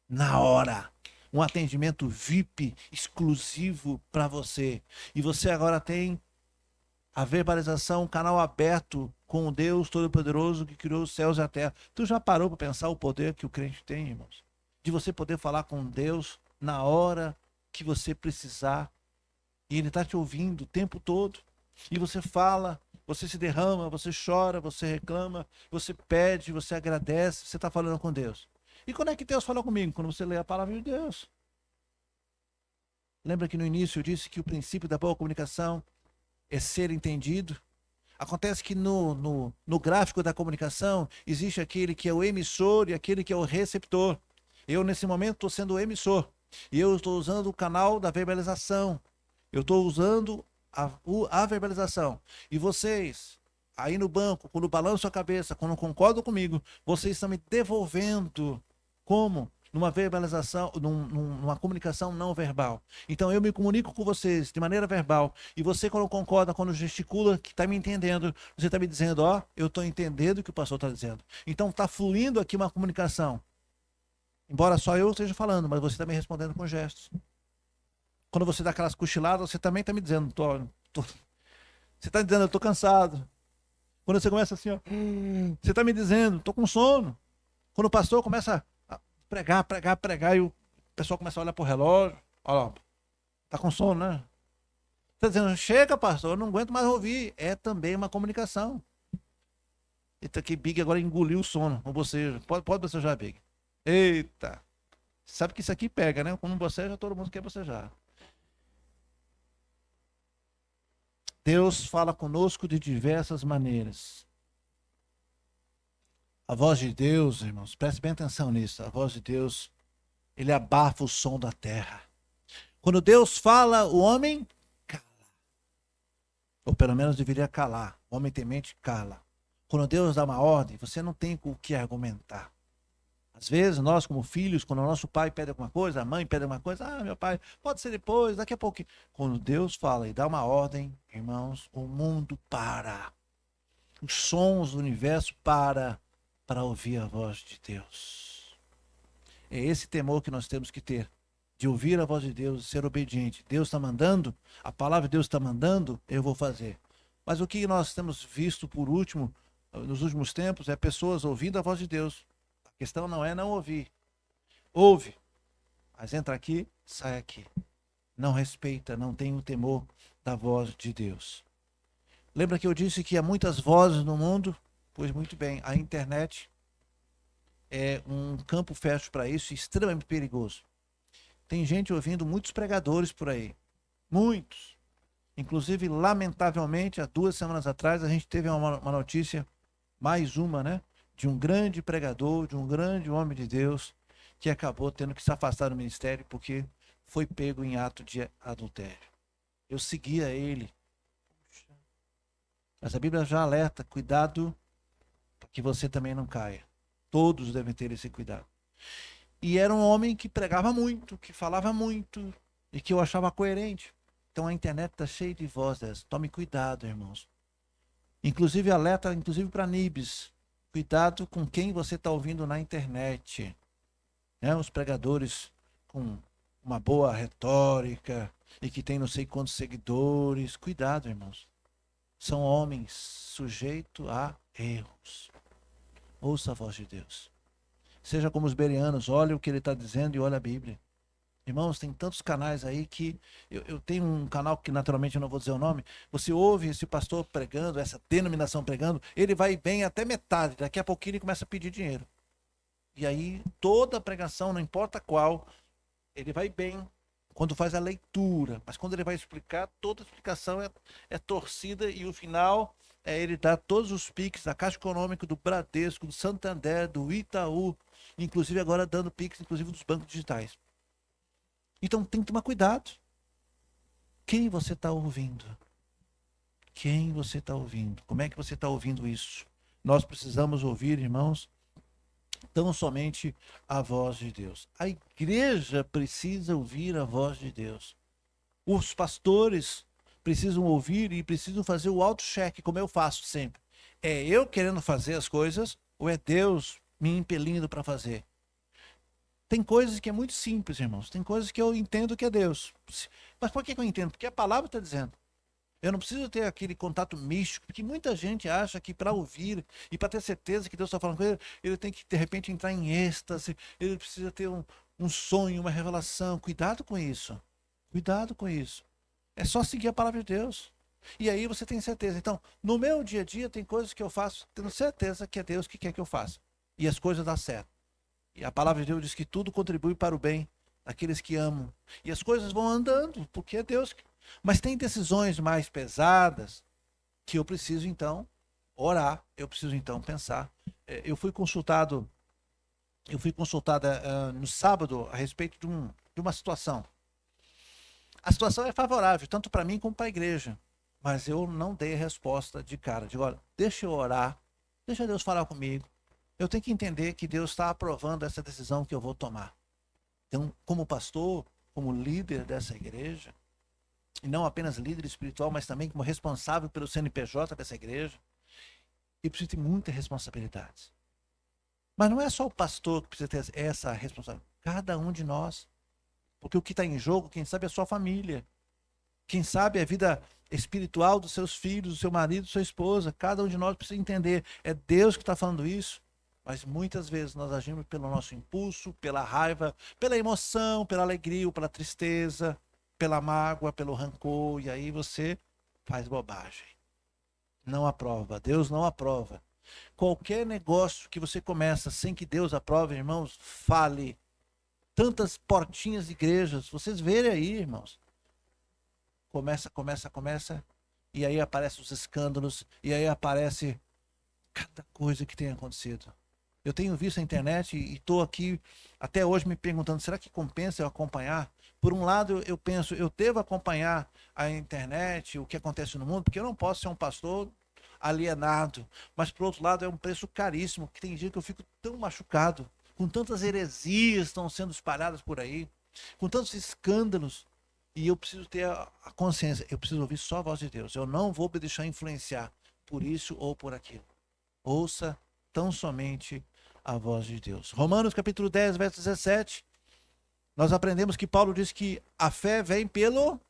A: na hora, um atendimento VIP exclusivo para você. E você agora tem a verbalização, um canal aberto com o Deus Todo-Poderoso que criou os céus e a terra. Tu já parou para pensar o poder que o crente tem, irmãos? De você poder falar com Deus na hora que você precisar. E Ele está te ouvindo o tempo todo. E você fala, você se derrama, você chora, você reclama, você pede, você agradece, você está falando com Deus. E quando é que Deus fala comigo? Quando você lê a palavra de Deus. Lembra que no início eu disse que o princípio da boa comunicação é ser entendido? Acontece que no gráfico da comunicação existe aquele que é o emissor e aquele que é o receptor. Eu, nesse momento, estou sendo o emissor. E eu estou usando o canal da verbalização. Eu estou usando a verbalização. E vocês, aí no banco, quando balançam a cabeça, quando concordam comigo, vocês estão me devolvendo como? Numa verbalização, numa comunicação não verbal. Então eu me comunico com vocês de maneira verbal. E você, quando concorda, quando gesticula, que está me entendendo, você está me dizendo: ó, eu estou entendendo o que o pastor está dizendo. Então está fluindo aqui uma comunicação. Embora só eu esteja falando, mas você está me respondendo com gestos. Quando você dá aquelas cochiladas, você também está me dizendo: você está dizendo, eu estou cansado. Quando você começa assim, ó, você está me dizendo, estou com sono. Quando o pastor começa a pregar, e o pessoal começa a olhar para o relógio, olha lá, está com sono, né? Está dizendo: chega, pastor, eu não aguento mais ouvir. É também uma comunicação. Eita, que Big agora engoliu o sono, ou bocejo. Pode bocejar, Big. Eita. Sabe que isso aqui pega, né? Quando boceja, todo mundo quer bocejar. Deus fala conosco de diversas maneiras. A voz de Deus, irmãos, preste bem atenção nisso. A voz de Deus, ele abafa o som da terra. Quando Deus fala, o homem cala. Ou pelo menos deveria calar. O homem temente cala. Quando Deus dá uma ordem, você não tem o que argumentar. Às vezes, nós como filhos, quando o nosso pai pede alguma coisa, a mãe pede alguma coisa: ah, meu pai, pode ser depois, daqui a pouco. Quando Deus fala e dá uma ordem, irmãos, o mundo para. Os sons do universo para ouvir a voz de Deus. É esse temor que nós temos que ter, de ouvir a voz de Deus e ser obediente. Deus está mandando, a palavra de Deus está mandando, eu vou fazer. Mas o que nós temos visto por último, nos últimos tempos, é pessoas ouvindo a voz de Deus. A questão não é não ouvir. Ouve, mas entra aqui, sai aqui. Não respeita, não tem o temor da voz de Deus. Lembra que eu disse que há muitas vozes no mundo? Pois muito bem, a internet é um campo fértil para isso, extremamente perigoso. Tem gente ouvindo muitos pregadores por aí. Muitos. Inclusive, lamentavelmente, há 2 semanas atrás, a gente teve uma notícia, mais uma, né? De um grande pregador, de um grande homem de Deus, que acabou tendo que se afastar do ministério porque foi pego em ato de adultério. Eu seguia ele. Mas a Bíblia já alerta, cuidado para que você também não caia. Todos devem ter esse cuidado. E era um homem que pregava muito, que falava muito e que eu achava coerente. Então a internet está cheia de vozes. Tome cuidado, irmãos. Inclusive alerta, inclusive para Nibs. Cuidado com quem você está ouvindo na internet. Né? Os pregadores com uma boa retórica e que tem não sei quantos seguidores. Cuidado, irmãos. São homens sujeitos a erros. Ouça a voz de Deus. Seja como os bereanos, olha o que ele está dizendo e olha a Bíblia. Irmãos, tem tantos canais aí que... Eu tenho um canal que naturalmente eu não vou dizer o nome. Você ouve esse pastor pregando, essa denominação pregando, ele vai bem até metade. Daqui a pouquinho ele começa a pedir dinheiro. E aí toda a pregação, não importa qual, ele vai bem quando faz a leitura. Mas quando ele vai explicar, toda a explicação é torcida e o final é ele dar todos os piques da Caixa Econômica, do Bradesco, do Santander, do Itaú, inclusive agora dando piques, inclusive dos bancos digitais. Então tem que tomar cuidado. Quem você está ouvindo? Quem você está ouvindo? Como é que você está ouvindo isso? Nós precisamos ouvir, irmãos, tão somente a voz de Deus. A igreja precisa ouvir a voz de Deus. Os pastores precisam ouvir e precisam fazer o auto-check, como eu faço sempre. É eu querendo fazer as coisas ou é Deus me impelindo para fazer? Tem coisas que é muito simples, irmãos. Tem coisas que eu entendo que é Deus. Mas por que eu entendo? Porque a palavra está dizendo. Eu não preciso ter aquele contato místico, porque muita gente acha que para ouvir e para ter certeza que Deus está falando com ele, ele tem que de repente entrar em êxtase, ele precisa ter um sonho, uma revelação. Cuidado com isso. Cuidado com isso. É só seguir a palavra de Deus. E aí você tem certeza. Então, no meu dia a dia, tem coisas que eu faço, tendo certeza que é Deus que quer que eu faça. E as coisas dão certo. E a palavra de Deus diz que tudo contribui para o bem daqueles que amam. E as coisas vão andando, porque é Deus. Mas tem decisões mais pesadas que eu preciso, então, orar. Eu preciso, então, pensar. Eu fui consultada no sábado a respeito de uma situação. A situação é favorável, tanto para mim como para a igreja. Mas eu não dei a resposta de cara. Digo, olha, deixa eu orar, deixa Deus falar comigo. Eu tenho que entender que Deus está aprovando essa decisão que eu vou tomar. Então, como pastor, como líder dessa igreja, e não apenas líder espiritual, mas também como responsável pelo CNPJ dessa igreja, eu preciso ter muita responsabilidade. Mas não é só o pastor que precisa ter essa responsabilidade, cada um de nós. Porque o que está em jogo, quem sabe, é a sua família. Quem sabe é a vida espiritual dos seus filhos, do seu marido, da sua esposa. Cada um de nós precisa entender, é Deus que está falando isso. Mas muitas vezes nós agimos pelo nosso impulso, pela raiva, pela emoção, pela alegria ou pela tristeza, pela mágoa, pelo rancor, e aí você faz bobagem. Não aprova, Deus não aprova. Qualquer negócio que você começa sem que Deus aprove, irmãos, fale. Tantas portinhas de igrejas, vocês verem aí, irmãos. Começa, e aí aparecem os escândalos, e aí aparece cada coisa que tem acontecido. Eu tenho visto a internet e estou aqui até hoje me perguntando, será que compensa eu acompanhar? Por um lado, eu penso, eu devo acompanhar a internet, o que acontece no mundo, porque eu não posso ser um pastor alienado. Mas, por outro lado, é um preço caríssimo, que tem dia que eu fico tão machucado, com tantas heresias que estão sendo espalhadas por aí, com tantos escândalos. E eu preciso ter a consciência, eu preciso ouvir só a voz de Deus. Eu não vou me deixar influenciar por isso ou por aquilo. Ouça tão somente a voz de Deus. Romanos capítulo 10, verso 17. Nós aprendemos que Paulo diz que a fé vem pelo...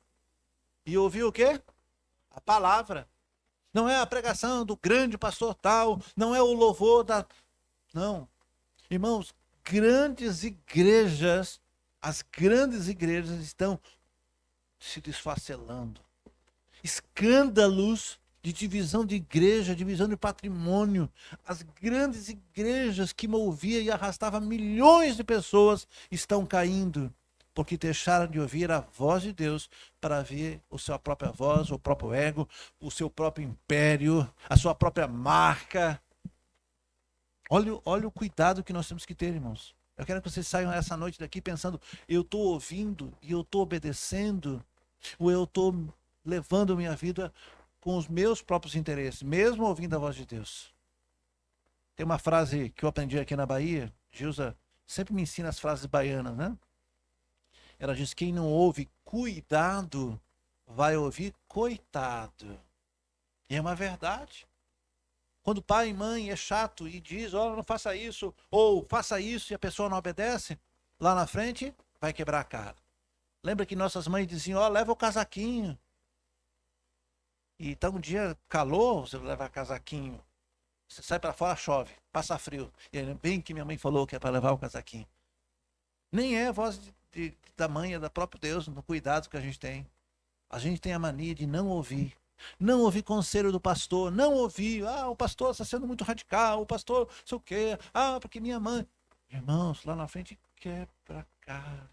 A: E ouvir o quê? A palavra. Não é a pregação do grande pastor tal, não é o louvor da... Não. Irmãos, grandes igrejas, as grandes igrejas estão se desfacelando. Escândalos de divisão de igreja, divisão de patrimônio. As grandes igrejas que moviam e arrastavam milhões de pessoas estão caindo. porque deixaram de ouvir a voz de Deus para ver a sua própria voz, o próprio ego, o seu próprio império, a sua própria marca. Olha o cuidado que nós temos que ter, irmãos. Eu quero que vocês saiam essa noite daqui pensando, eu estou ouvindo e eu estou obedecendo, ou eu estou levando minha vida com os meus próprios interesses, mesmo ouvindo a voz de Deus. Tem uma frase que eu aprendi aqui na Bahia, Gilza sempre me ensina as frases baianas, né? Ela diz, quem não ouve cuidado, vai ouvir coitado. E é uma verdade. Quando pai e mãe é chato e diz, olha, não faça isso, ou faça isso, e a pessoa não obedece, lá na frente vai quebrar a cara. Lembra que nossas mães diziam, ó, leva o casaquinho. E então um dia calor, você leva casaquinho. Você sai para fora, chove, passa frio. E aí, bem que minha mãe falou que é para levar o casaquinho. Nem é a voz da mãe, é da própria Deus, no cuidado que a gente tem. A gente tem a mania de não ouvir. Não ouvir conselho do pastor, não ouvir, o pastor está sendo muito radical, o pastor, não sei o quê, porque minha mãe. Irmãos, lá na frente quebra a cara.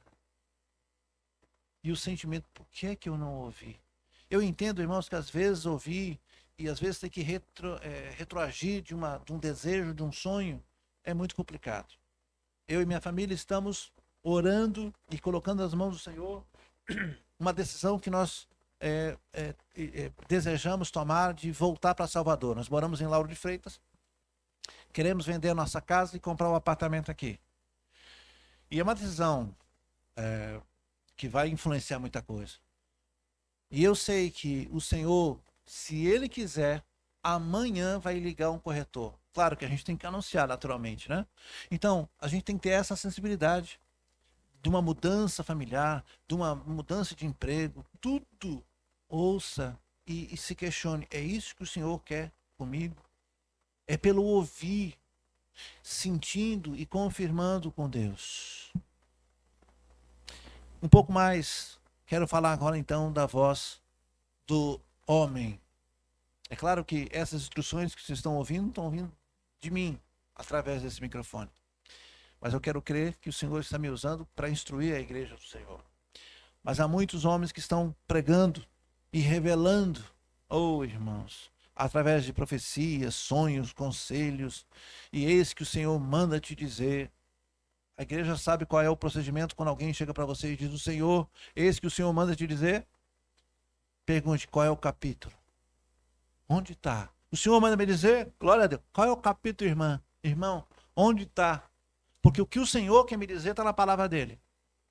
A: E o sentimento, por que é que eu não ouvi? Eu entendo, irmãos, que às vezes ouvir e às vezes ter que retroagir de um desejo, de um sonho, é muito complicado. Eu e minha família estamos orando e colocando nas mãos do Senhor uma decisão que nós desejamos tomar de voltar para Salvador. Nós moramos em Lauro de Freitas, queremos vender a nossa casa e comprar um apartamento aqui. E é uma decisão que vai influenciar muita coisa. E eu sei que o Senhor, se Ele quiser, amanhã vai ligar um corretor. Claro que a gente tem que anunciar naturalmente, né? Então, a gente tem que ter essa sensibilidade de uma mudança familiar, de uma mudança de emprego, tudo. Ouça e se questione, é isso que o Senhor quer comigo? É pelo ouvir, sentindo e confirmando com Deus. Um pouco mais, quero falar agora então da voz do homem. É claro que essas instruções que vocês estão ouvindo de mim, através desse microfone. Mas eu quero crer que o Senhor está me usando para instruir a igreja do Senhor. Mas há muitos homens que estão pregando e revelando, irmãos, através de profecias, sonhos, conselhos, e eis que o Senhor manda te dizer. A igreja sabe qual é o procedimento quando alguém chega para você e diz, o Senhor, eis que o Senhor manda te dizer? Pergunte, qual é o capítulo? Onde está? O Senhor manda me dizer, glória a Deus, qual é o capítulo, irmão? Onde está? Porque o que o Senhor quer me dizer está na palavra dele.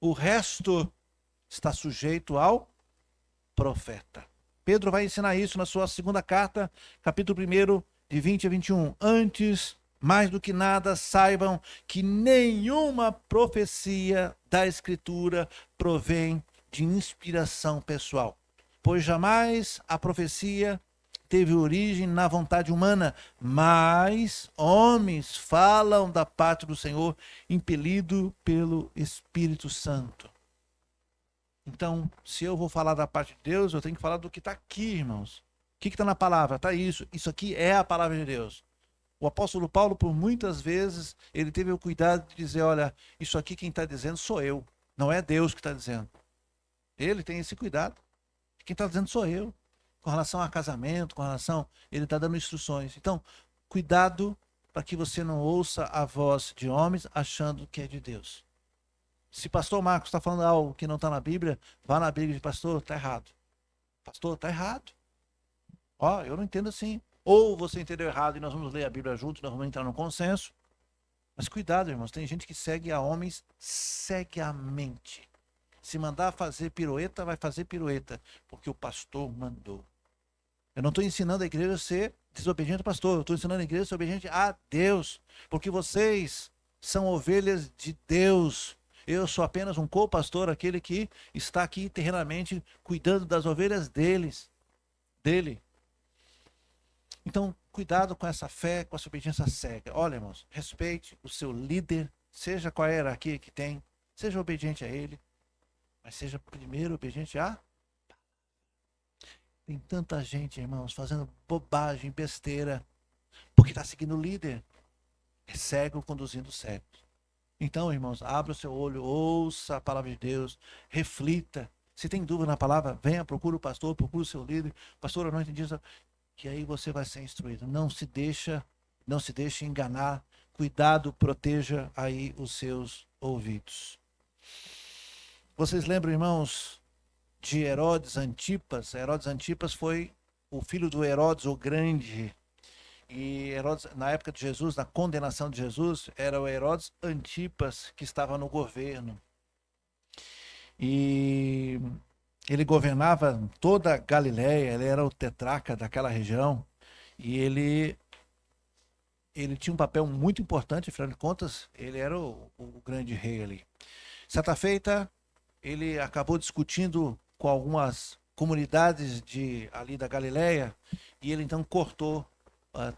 A: O resto está sujeito ao profeta. Pedro vai ensinar isso na sua segunda carta, capítulo 1, de 20 a 21. Antes, mais do que nada, saibam que nenhuma profecia da Escritura provém de inspiração pessoal, pois jamais a profecia teve origem na vontade humana, mas homens falam da parte do Senhor, impelido pelo Espírito Santo. Então, se eu vou falar da parte de Deus, eu tenho que falar do que está aqui, irmãos. O que está na palavra? Está isso. Isso aqui é a palavra de Deus. O apóstolo Paulo, por muitas vezes, ele teve o cuidado de dizer, olha, isso aqui quem está dizendo sou eu. Não é Deus que está dizendo. Ele tem esse cuidado. Quem está dizendo sou eu. Com relação a casamento, com relação... Ele está dando instruções. Então, cuidado para que você não ouça a voz de homens achando que é de Deus. Se pastor Marcos está falando algo que não está na Bíblia, vá na Bíblia e diz, pastor, está errado. Pastor, está errado. Eu não entendo assim. Ou você entendeu errado e nós vamos ler a Bíblia juntos, nós vamos entrar num consenso. Mas cuidado, irmãos, tem gente que segue a homens cegamente. Se mandar fazer pirueta, vai fazer pirueta, porque o pastor mandou. Eu não estou ensinando a igreja a ser desobediente ao pastor, eu estou ensinando a igreja a ser obediente a Deus, porque vocês são ovelhas de Deus. Eu sou apenas um co-pastor, aquele que está aqui terrenamente cuidando das ovelhas dele. Então, cuidado com essa fé, com essa obediência cega. Olha, irmãos, respeite o seu líder, seja qual a hierarquia que tem, seja obediente a ele, mas seja primeiro obediente a... Tem tanta gente, irmãos, fazendo bobagem, besteira, porque está seguindo o líder. É cego conduzindo cego. Então, irmãos, abra o seu olho, ouça a palavra de Deus, reflita. Se tem dúvida na palavra, venha, procure o pastor, procure o seu líder. Pastor, eu não entendi isso. Que aí você vai ser instruído. Não se deixe enganar. Cuidado, proteja aí os seus ouvidos. Vocês lembram, irmãos, de Herodes Antipas? Herodes Antipas foi o filho do Herodes o Grande. E Herodes, na época de Jesus, na condenação de Jesus, era o Herodes Antipas que estava no governo. E ele governava toda a Galiléia, ele era o tetrarca daquela região. E ele tinha um papel muito importante, afinal de contas, ele era o grande rei ali. Certa feita, ele acabou discutindo com algumas comunidades ali da Galiléia e ele então cortou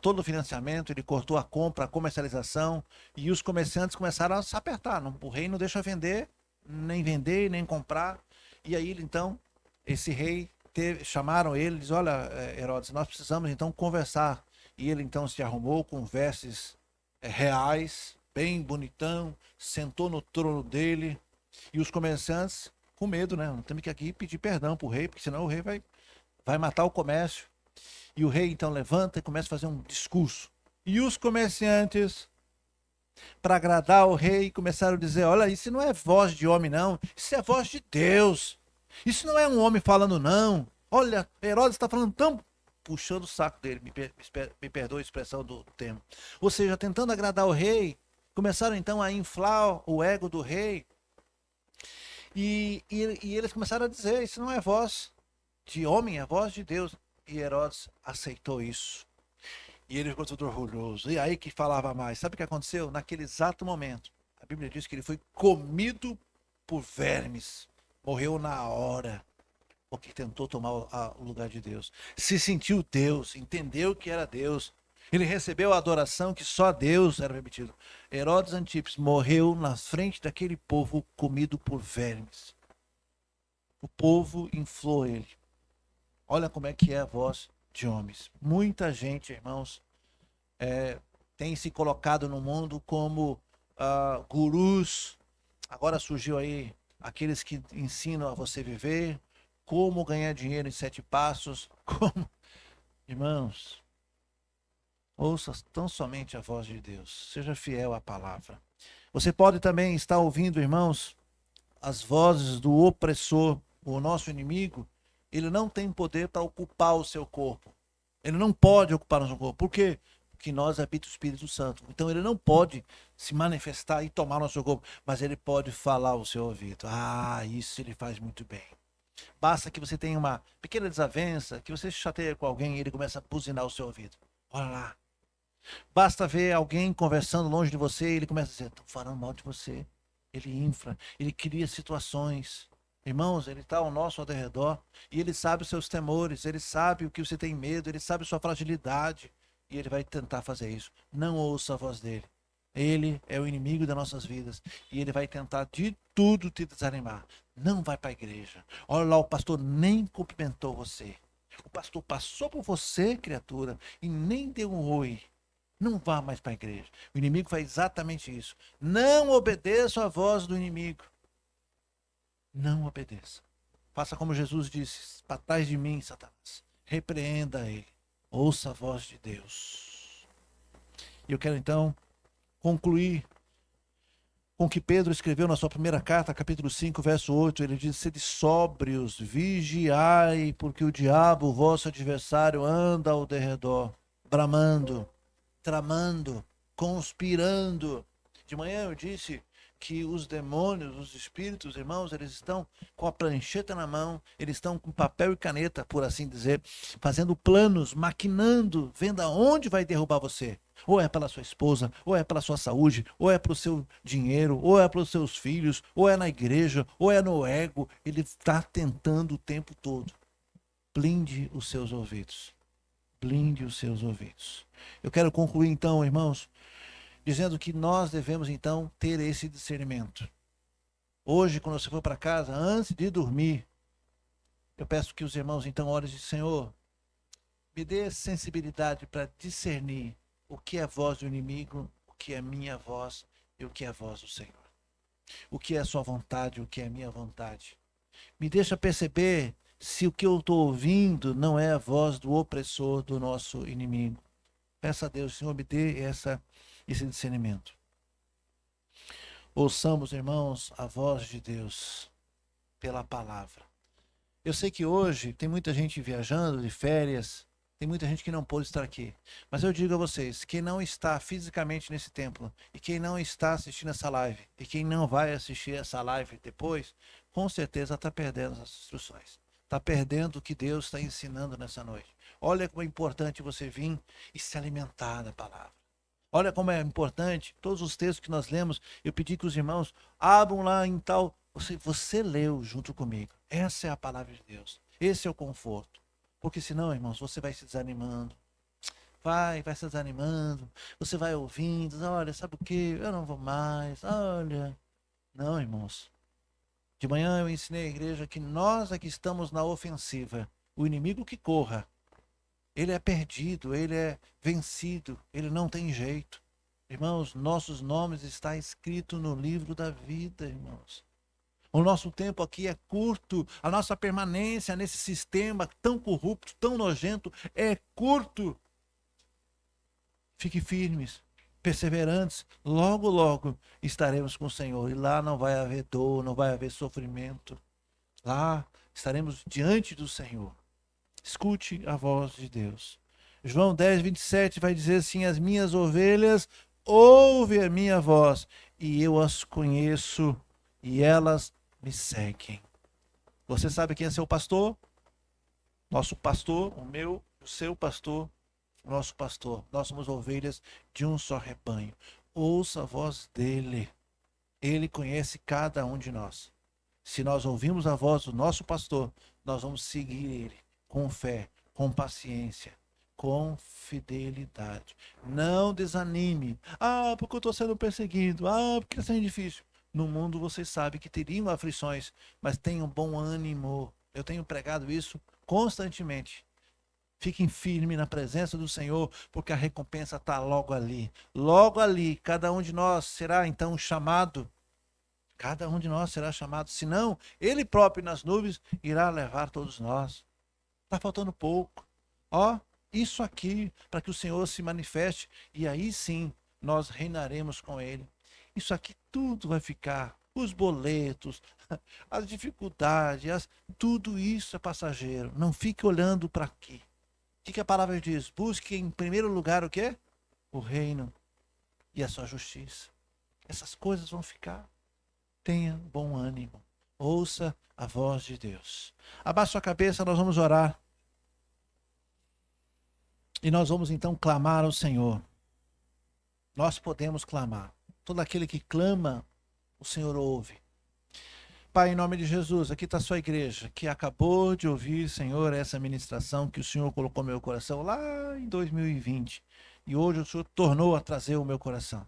A: todo o financiamento, ele cortou a compra, a comercialização e os comerciantes começaram a se apertar. O rei não deixa vender, nem comprar. E aí então, esse rei chamaram ele e disse, olha, Herodes, nós precisamos então conversar. E ele então se arrumou com vestes reais, bem bonitão, sentou no trono dele. E os comerciantes, com medo, né? Temos que aqui pedir perdão para o rei, porque senão o rei vai matar o comércio. E o rei então levanta e começa a fazer um discurso. E os comerciantes, para agradar o rei, começaram a dizer, olha, isso não é voz de homem não, isso é voz de Deus. Isso não é um homem falando não. Olha, Herodes está falando tão... puxando o saco dele, me perdoa a expressão do termo. Ou seja, tentando agradar o rei, começaram então a inflar o ego do rei. E eles começaram a dizer, isso não é voz de homem, é voz de Deus. E Herodes aceitou isso. E ele ficou todo orgulhoso. E aí que falava mais. Sabe o que aconteceu? Naquele exato momento, a Bíblia diz que ele foi comido por vermes. Morreu na hora. Porque tentou tomar o lugar de Deus. Se sentiu Deus, entendeu que era Deus. Ele recebeu a adoração que só Deus era permitido. Herodes Antipas morreu na frente daquele povo comido por vermes. O povo inflou ele. Olha como é que é a voz de homens. Muita gente, irmãos, tem se colocado no mundo como gurus. Agora surgiu aí aqueles que ensinam a você viver, como ganhar dinheiro em 7 passos, como... Irmãos, ouça tão somente a voz de Deus, seja fiel à palavra. Você pode também estar ouvindo, irmãos, as vozes do opressor, o nosso inimigo. Ele não tem poder para ocupar o seu corpo. Ele não pode ocupar o seu corpo. Por quê? Porque nós habita o Espírito Santo. Então ele não pode se manifestar e tomar nosso corpo, mas ele pode falar ao seu ouvido. Ah, isso ele faz muito bem. Basta que você tenha uma pequena desavença, que você se chateia com alguém e ele começa a buzinar o seu ouvido. Olha lá. Basta ver alguém conversando longe de você e ele começa a dizer, estão falando mal de você. Ele infla, ele cria situações. Irmãos, ele está ao nosso redor e ele sabe os seus temores, ele sabe o que você tem medo, ele sabe a sua fragilidade e ele vai tentar fazer isso. Não ouça a voz dele. Ele é o inimigo das nossas vidas e ele vai tentar de tudo te desanimar. Não vai para a igreja. Olha lá, o pastor nem cumprimentou você. O pastor passou por você, criatura, e nem deu um oi. Não vá mais para a igreja. O inimigo faz exatamente isso. Não obedeça à voz do inimigo. Não obedeça. Faça como Jesus disse, para trás de mim, Satanás. Repreenda ele. Ouça a voz de Deus. E eu quero então concluir com o que Pedro escreveu na sua primeira carta, capítulo 5, verso 8. Ele diz, sede sóbrios, vigiai, porque o diabo, o vosso adversário, anda ao derredor, bramando, tramando, conspirando. De manhã eu disse que os demônios, os espíritos, irmãos, eles estão com a prancheta na mão, eles estão com papel e caneta, por assim dizer, fazendo planos, maquinando, vendo aonde vai derrubar você. Ou é pela sua esposa, ou é pela sua saúde, ou é pelo seu dinheiro, ou é pelos seus filhos, ou é na igreja, ou é no ego. Ele está tentando o tempo todo. Blinde os seus ouvidos. Blinde os seus ouvidos. Eu quero concluir então, irmãos, dizendo que nós devemos então ter esse discernimento. Hoje, quando você for para casa, antes de dormir, eu peço que os irmãos então orem e dizem, Senhor, me dê sensibilidade para discernir o que é a voz do inimigo, o que é minha voz, e o que é a voz do Senhor. O que é a sua vontade, o que é a minha vontade. Me deixa perceber se o que eu estou ouvindo não é a voz do opressor, do nosso inimigo. Peça a Deus, Senhor, me dê esse discernimento. Ouçamos, irmãos, a voz de Deus pela palavra. Eu sei que hoje tem muita gente viajando de férias, tem muita gente que não pôde estar aqui. Mas eu digo a vocês, quem não está fisicamente nesse templo, e quem não está assistindo essa live, e quem não vai assistir essa live depois, com certeza está perdendo as instruções. Está perdendo o que Deus está ensinando nessa noite. Olha como é importante você vir e se alimentar da palavra. Olha como é importante, todos os textos que nós lemos, eu pedi que os irmãos abram lá em tal. Você leu junto comigo. Essa é a palavra de Deus. Esse é o conforto. Porque senão, irmãos, você vai se desanimando. Vai se desanimando. Você vai ouvindo. Olha, sabe o que? Eu não vou mais. Olha. Não, irmãos. De manhã eu ensinei à igreja que nós aqui estamos na ofensiva. O inimigo que corra. Ele é perdido, ele é vencido, ele não tem jeito. Irmãos, nossos nomes estão escritos no livro da vida, irmãos. O nosso tempo aqui é curto, a nossa permanência nesse sistema tão corrupto, tão nojento, é curto. Fique firmes, perseverantes, logo, logo estaremos com o Senhor. E lá não vai haver dor, não vai haver sofrimento. Lá estaremos diante do Senhor. Escute a voz de Deus. João 10, 27 vai dizer assim: as minhas ovelhas ouvem a minha voz, e eu as conheço, e elas me seguem. Você sabe quem é seu pastor? Nosso pastor, o meu, o seu pastor, o nosso pastor. Nós somos ovelhas de um só rebanho. Ouça a voz dele. Ele conhece cada um de nós. Se nós ouvimos a voz do nosso pastor, nós vamos seguir ele com fé, com paciência, com fidelidade. Não desanime. Ah, porque eu estou sendo perseguido. Ah, porque está sendo difícil. No mundo vocês sabem que teriam aflições, mas tenham bom ânimo. Eu tenho pregado isso constantemente. Fiquem firmes na presença do Senhor, porque a recompensa está logo ali. Logo ali, cada um de nós será então chamado. Cada um de nós será chamado. Senão, Ele próprio nas nuvens irá levar todos nós. Está faltando pouco. Ó, isso aqui, para que o Senhor se manifeste, e aí sim nós reinaremos com Ele. Isso aqui tudo vai ficar. Os boletos, as dificuldades, tudo isso é passageiro. Não fique olhando para aqui. O que a palavra diz? Busque em primeiro lugar o quê? O reino e a sua justiça. Essas coisas vão ficar. Tenha bom ânimo. Ouça a voz de Deus. Abaixe sua cabeça, nós vamos orar. E nós vamos então clamar ao Senhor. Nós podemos clamar. Todo aquele que clama, o Senhor ouve. Pai, em nome de Jesus, aqui está a sua igreja, que acabou de ouvir, Senhor, essa ministração que o Senhor colocou no meu coração lá em 2020. E hoje o Senhor tornou a trazer o meu coração.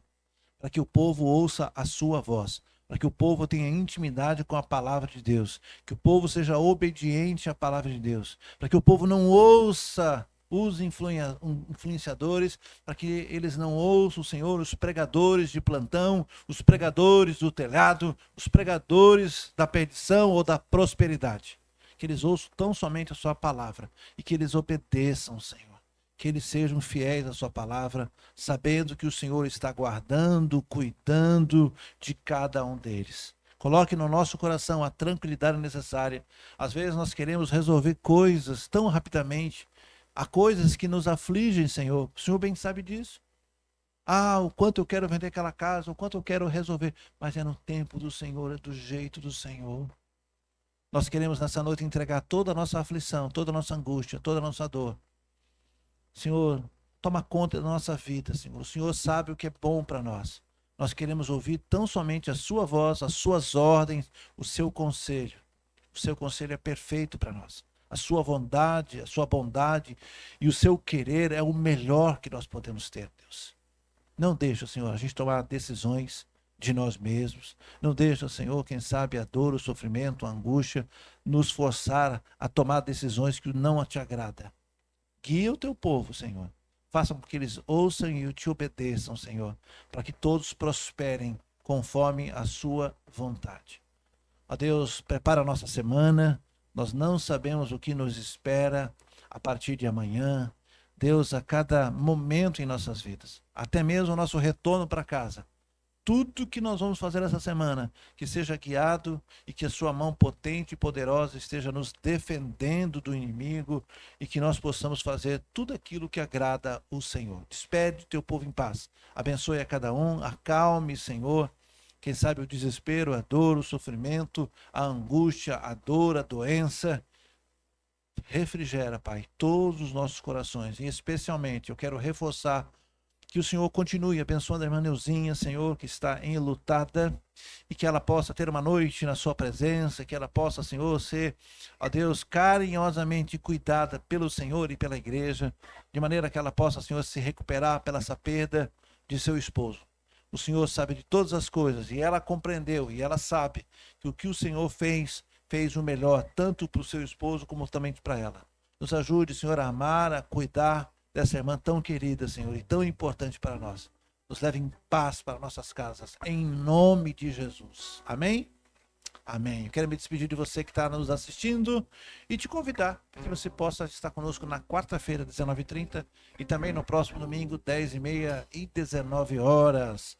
A: Para que o povo ouça a sua voz. Para que o povo tenha intimidade com a palavra de Deus. Que o povo seja obediente à palavra de Deus. Para que o povo não ouça os influenciadores, para que eles não ouçam, Senhor, os pregadores de plantão, os pregadores do telhado, os pregadores da perdição ou da prosperidade. Que eles ouçam tão somente a sua palavra e que eles obedeçam, Senhor. Que eles sejam fiéis à sua palavra, sabendo que o Senhor está guardando, cuidando de cada um deles. Coloque no nosso coração a tranquilidade necessária. Às vezes nós queremos resolver coisas tão rapidamente. Há coisas que nos afligem, Senhor. O Senhor bem sabe disso. Ah, o quanto eu quero vender aquela casa, o quanto eu quero resolver. Mas é no tempo do Senhor, é do jeito do Senhor. Nós queremos nessa noite entregar toda a nossa aflição, toda a nossa angústia, toda a nossa dor. Senhor, toma conta da nossa vida, Senhor. O Senhor sabe o que é bom para nós. Nós queremos ouvir tão somente a sua voz, as suas ordens, o seu conselho. O seu conselho é perfeito para nós. A sua bondade e o seu querer é o melhor que nós podemos ter, Deus. Não deixa, Senhor, a gente tomar decisões de nós mesmos. Não deixa, Senhor, quem sabe a dor, o sofrimento, a angústia, nos forçar a tomar decisões que não te agrada. Guia o teu povo, Senhor. faça com que eles ouçam e te obedeçam, Senhor, para que todos prosperem conforme a sua vontade. Ó Deus, prepara a nossa semana, nós não sabemos o que nos espera a partir de amanhã. Deus, a cada momento em nossas vidas, até mesmo o nosso retorno para casa, tudo que nós vamos fazer essa semana, que seja guiado e que a sua mão potente e poderosa esteja nos defendendo do inimigo e que nós possamos fazer tudo aquilo que agrada o Senhor. Despede o teu povo em paz. Abençoe a cada um, acalme, Senhor. Quem sabe o desespero, a dor, o sofrimento, a angústia, a dor, a doença. Refrigera, Pai, todos os nossos corações. E especialmente eu quero reforçar que o Senhor continue abençoando a irmã Neuzinha, Senhor, que está enlutada, e que ela possa ter uma noite na sua presença, que ela possa, Senhor, ser, ó Deus, carinhosamente cuidada pelo Senhor e pela igreja, de maneira que ela possa, Senhor, se recuperar pela essa perda de seu esposo. O Senhor sabe de todas as coisas, e ela compreendeu, e ela sabe que o que o Senhor fez o melhor, tanto para o seu esposo como também para ela. Nos ajude, Senhor, a amar, a cuidar dessa irmã tão querida, Senhor, e tão importante para nós. Nos leve em paz para nossas casas, em nome de Jesus. Amém? Amém. Eu quero me despedir de você que está nos assistindo e te convidar para que você possa estar conosco na quarta-feira, 19h30, e também no próximo domingo, 10h30 e 19 horas.